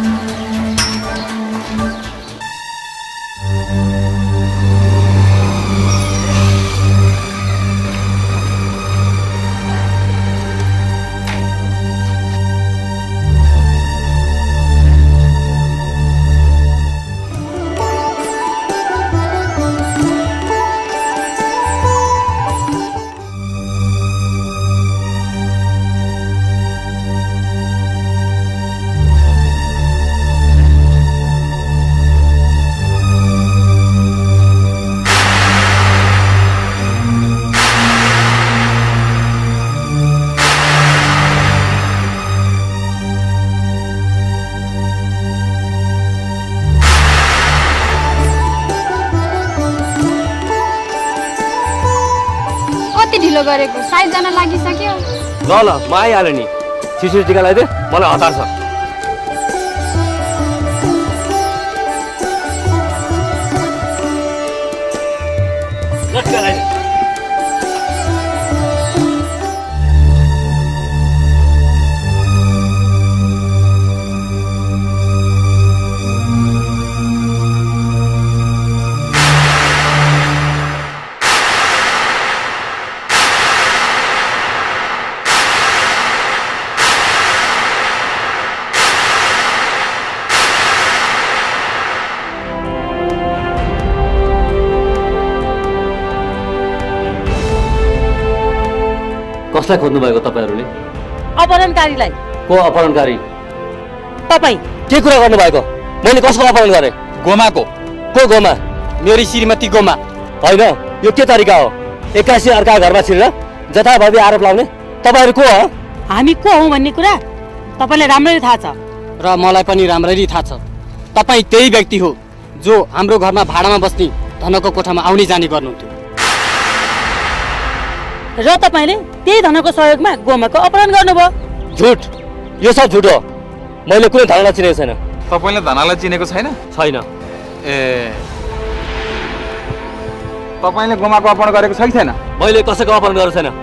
ढिलो गरेको 60 जना लागिसक्यो। ल ल म आइहालेँ नि। सिसिर टिका लगाइदे, मलाई हतार छ। कसलाई खोज्नु भएको तपाईहरुले? अपहरणकारीलाई। को अपहरणकारी? तपाईँ के कुरा गर्नु भएको? मैले कसको अपहरण गरे? गोमाको। को गोमा? मेरी श्रीमती गोमा। होइन, यो के तरिका हो? 81 अर्का घरमा छिरेर जथाभावी आरोप लाउने? तपाईहरु को हो? हामी को हौं भन्ने कुरा तपाईलाई राम्ररी थाहा छ। र मलाई पनि राम्ररी थाहा छ। तपाई त्यही व्यक्ति हो जो हाम्रो घरमा भाडामा बस्ने धनको कोठामा आउने जाने गर्नुहुन्थ्यो। र तपाईले त्यही धनको सहयोगमा गोमाको अपहरण गर्नुभयो। झुट, यो सब झुट हो। मैले कुनै धनलाई चिनेको छैन। तपाईले धनलाई चिनेको छैन? छैन। ए, तपाईले गोमाको अपहरण गरेको छ कि छैन? मैले कसैको अपहरण गरेको छैन।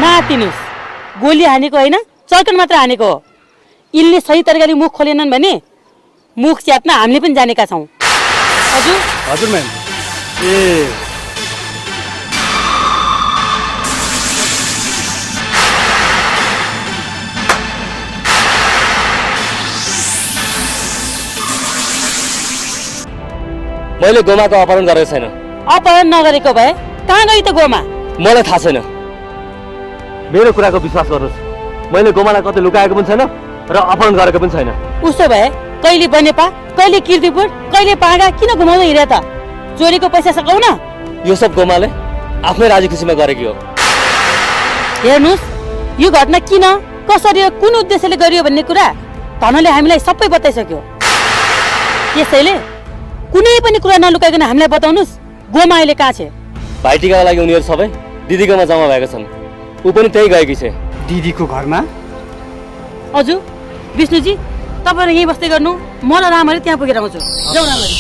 नातिनुस्, गोली हानेको होइन, चर्कन मात्र हानेको हो। यिनले सही तरिकाले मुख खोलेनन् भने मुख च्यात्न हामीले पनि जानेका छौँ। हजुर? हजुर म्याम। ए मैले गोमाको अपहरण गरेको छैन। अपहरण नगरेको भए कहाँ गई त गोमा? मलाई थाहा छैन। मेरो कुराको विश्वास गर्नुहोस्, मैले गोमालाई कतै लुकाएको पनि छैन र अपहरण गरेको पनि छैन। उसो भए कहिले बनेपा, कहिले किर्तिपुर, कहिले पागा किन घुमाउँदै हिँडे त? चोरीको पैसा सकाउ न। यो सब गोमाले आफ्नै राजी खुसीमा गरेकी हो। हेर्नुहोस्, यो घटना किन, कसरी र कुन उद्देश्यले गरियो भन्ने कुरा धनले हामीलाई सबै बताइसक्यो। त्यसैले कुनै पनि कुरा नलुकाइकन हामीलाई बताउनुस्, गोमा अहिले कहाँ छ? भाइटिकाका लागि उनीहरू सबै दिदीकोमा जम्मा भएका छन्। ऊ पनि त्यही गएकी छ। दिदीको घरमा? हजुर, विष्णुजी तपाईहरु यही बस्दै गर्नु, म र रामहरु त्यहाँ पुगेर आउँछु। जाऊ रामहरु।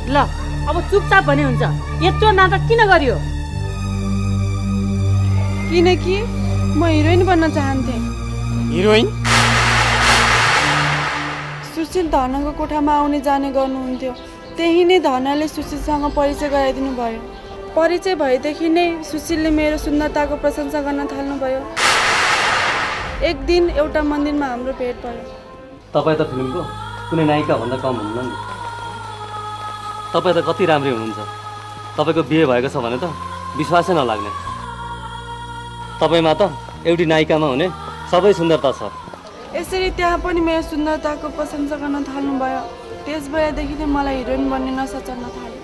ल अब चुपचाप भने हुन्छ। यत्रो नाटक किन गरियो? किनकि म हिरोइन बन्न चाहन्थे। हिरोइन? सुशील धनको कोठामा आउने जाने गर्नुहुन्थ्यो। त्यही नै धनले सुशीलसँग परिचय गराइदिनु भयो। परिचय भएदेखि नै सुशीलले मेरो सुन्दरताको प्रशंसा गर्न थाल्नुभयो। एक दिन एउटा मन्दिरमा हाम्रो भेट भयो। तपाईँ त फिल्मको कुनै नायिका भन्दा कम हुनुहुन्न नि। तपाईँ त कति राम्रै हुनुहुन्छ। तपाईँको बिहे भएको छ भने त विश्वासै नलाग्ने। तपाईँमा त एउटी नायिकामा हुने सबै सुन्दरता छ। यसरी त्यहाँ पनि मेरो सुन्दरताको प्रशंसा गर्न थाल्नुभयो। त्यस बेलादेखि नै मलाई हिरोइन बन्ने नसा चढ्न थाल्यो।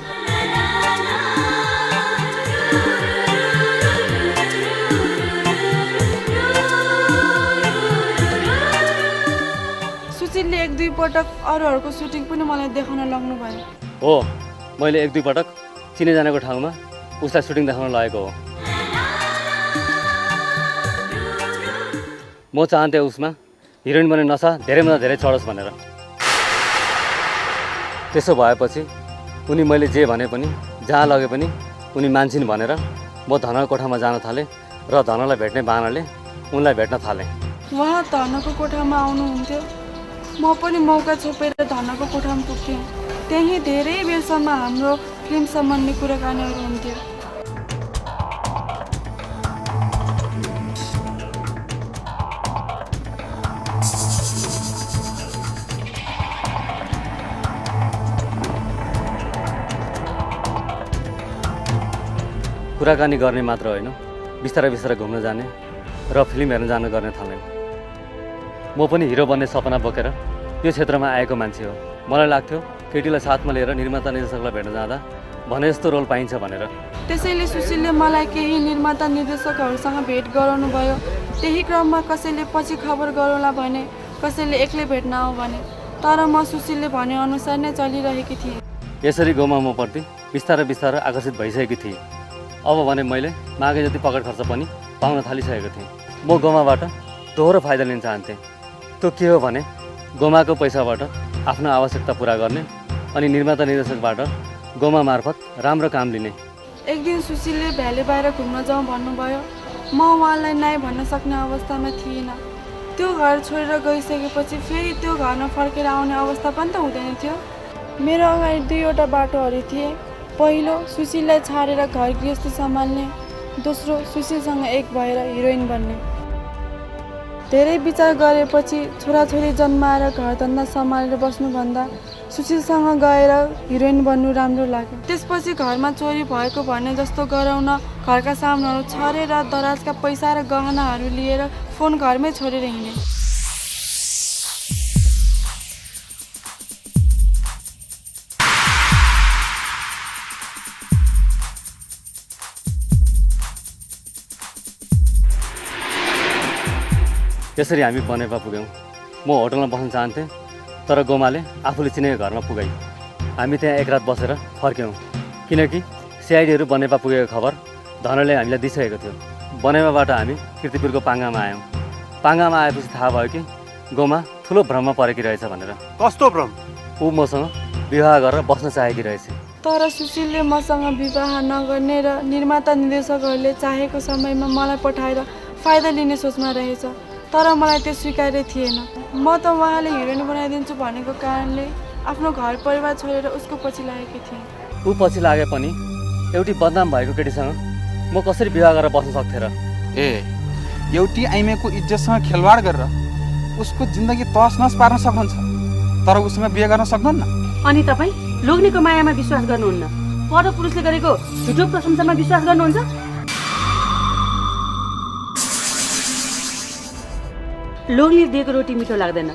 सुशीलले 1-2 पटक अरूहरूको सुटिङ पनि मलाई देखाउन लाग्नु भयो। हो, मैले 1-2 पटक चिने जानेको ठाउँमा उसलाई सुटिङ देखाउन लगेको हो। म चाहन्थे उसमा हिरोइन बन्ने नसा धेरैभन्दा धेरै चढोस् भनेर। त्यसो भएपछि उनी मैले जे भने पनि जहाँ लगे पनि उनी मान्छिन् भनेर म धनको कोठामा जान थालेँ र धनलाई भेट्ने बाहनाले उनलाई भेट्न थालेँ। उहाँ धनको कोठामा आउनुहुन्थ्यो, म पनि मौका छोपेर धनको कोठामा पुग्थेँ। त्यहीँ धेरै बेरसम्म हाम्रो फिल्म सम्बन्धी कुराकानीहरू हुन्थ्यो। कुराकानी गर्ने मात्र होइन, बिस्तारै बिस्तारै घुम्न जाने र फिल्म हेर्न जान गर्ने थालेँ। म पनि हिरो बन्ने सपना बोकेर यो क्षेत्रमा आएको मान्छे हो। मलाई लाग्थ्यो केटीलाई साथमा लिएर निर्माता निर्देशकलाई भेट्न जाँदा भने जस्तो रोल पाइन्छ भनेर। त्यसैले सुशीलले मलाई केही निर्माता निर्देशकहरूसँग भेट गराउनु भयो। त्यही क्रममा कसैले पछि खबर गरौँला भने, कसैले एक्लै भेट्न आऊ भने, तर म सुशीलले भनेअनुसार नै चलिरहेकी थिएँ। यसरी गाउँमा म प्रति बिस्तारै बिस्तारै आकर्षित भइसकेकी थिएँ। अब भने मैले मागे जति पकेट खर्च पनि पाउन थालिसकेको थिएँ। म गोमाबाट दोहोरो फाइदा लिन चाहन्थेँ। त्यो के हो भने गोमाको पैसाबाट आफ्नो आवश्यकता पुरा गर्ने अनि निर्माता निर्देशकबाट गोमा मार्फत राम्रो काम लिने। एक दिन सुशीलले भ्याले बाहिर घुम्न जाउँ भन्नुभयो। म उहाँलाई नाइ भन्न सक्ने अवस्थामा थिइनँ। त्यो घर छोडेर गइसकेपछि फेरि त्यो घरमा फर्केर आउने अवस्था पनि त हुँदैन थियो। मेरो अगाडि 2वटा बाटोहरू थिए। पहिलो, सुशीललाई छाडेर घर गृहस्थी सम्हाल्ने। दोस्रो, सुशीलसँग एक भएर हिरोइन बन्ने। धेरै विचार गरेपछि छोराछोरी जन्माएर घरधन्दा सम्हालेर बस्नुभन्दा सुशीलसँग गएर हिरोइन बन्नु राम्रो लाग्यो। त्यसपछि घरमा चोरी भएको भने जस्तो गराउन घरका सामानहरू छरेर दराजका पैसा र गहनाहरू लिएर फोन घरमै छोडेर हिँडे। त्यसरी हामी बनेपा पुग्यौँ। म होटलमा बस्न चाहन्थेँ, तर गोमाले आफूले चिनेको घरमा पुगाइ। हामी त्यहाँ एक रात बसेर फर्क्यौँ, किनकि सिआइडीहरू बनेपा पुगेको खबर धनले हामीलाई दिइसकेको थियो। बनेपाबाट हामी किर्तिपुरको पाङ्गामा आयौँ। पाङ्गामा आएपछि थाहा भयो कि गोमा ठुलो भ्रममा परेकी रहेछ भनेर। कस्तो भ्रम? ऊ मसँग विवाह गरेर बस्न चाहेकी रहेछ। तर सुशीलले मसँग विवाह नगर्ने र निर्माता निर्देशकहरूले चाहेको समयमा मलाई पठाएर फाइदा लिने सोचमा रहेछ। तर मलाई त्यो स्वीकार्य थिएन। म त उहाँले हिरोइन बनाइदिन्छु भनेको कारणले आफ्नो घर परिवार छोडेर उसको पछि लागेकी थिएँ। ऊ पछि लागे पनि एउटी बदनाम भएको केटीसँग म कसरी विवाह गरेर बस्न सक्थेँ र? एउटी आइमेको इज्जतसँग खेलवाड गरेर उसको जिन्दगी तहस नहस पार्न सक्नुहुन्छ, तर उसँग बिहे गर्न सक्नुहुन्न। अनि तपाईँ लोग्नेको मायामा विश्वास गर्नुहुन्न, परपुरुषले गरेको झुटो प्रशंसामा विश्वास गर्नुहुन्छ। लोग्नेले दिएको रोटी मिठो लाग्दैन,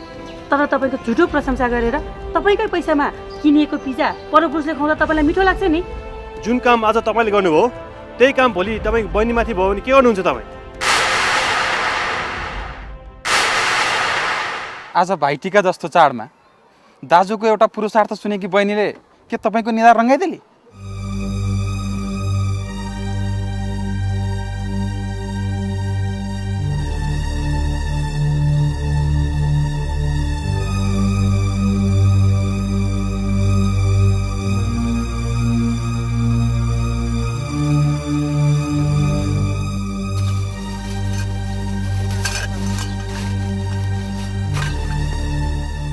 तर तपाईँको झुटो प्रशंसा गरेर तपाईँकै पैसामा किनिएको पिज्जा परपुरुषले खुवाउँदा तपाईँलाई मिठो लाग्छ नि। जुन काम आज तपाईँले गर्नुभयो त्यही काम भोलि तपाईँको बहिनीमाथि भयो भने के गर्नुहुन्छ तपाईँ? आज भाइटिका जस्तो चाडमा दाजुको एउटा पुरुषार्थ सुनेकी बहिनीले के तपाईँको निधार रङ्गाइदिली?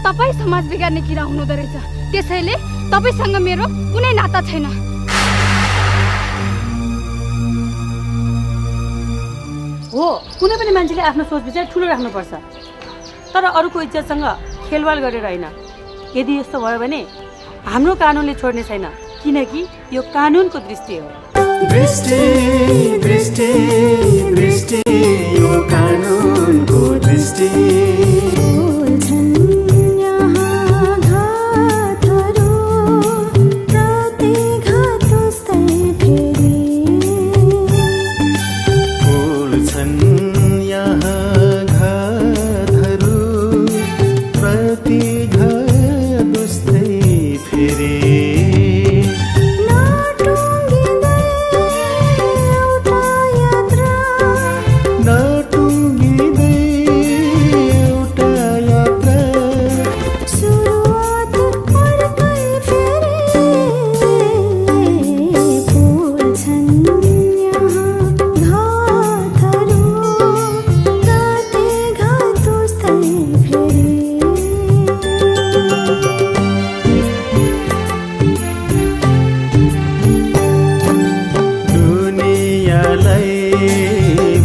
तपाईँ समाज बिगार्ने किरा हुनुहुँदो रहेछ। त्यसैले तपाईँसँग मेरो कुनै नाता छैन। हो, कुनै पनि मान्छेले आफ्नो सोच विचार ठुलो राख्नुपर्छ, तर अरूको इज्जतसँग खेलवाड गरेर होइन। यदि यस्तो भयो भने हाम्रो कानुनले छोड्ने छैन, किनकि यो कानुनको दृष्टि हो। दृष्टि दृष्टि दृष्टि यो कानुनको दृष्टि। यहाँ घातहरू प्रति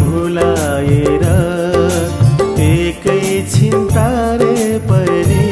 भुलाएर एकैछिन तारे पनि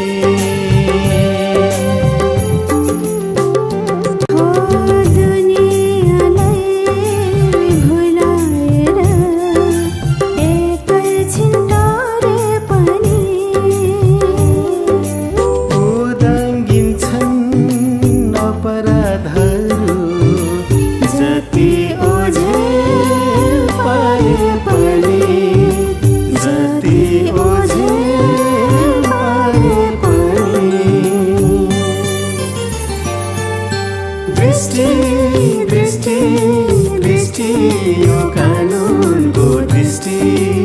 दृष्टि यो कानुनको दृष्टि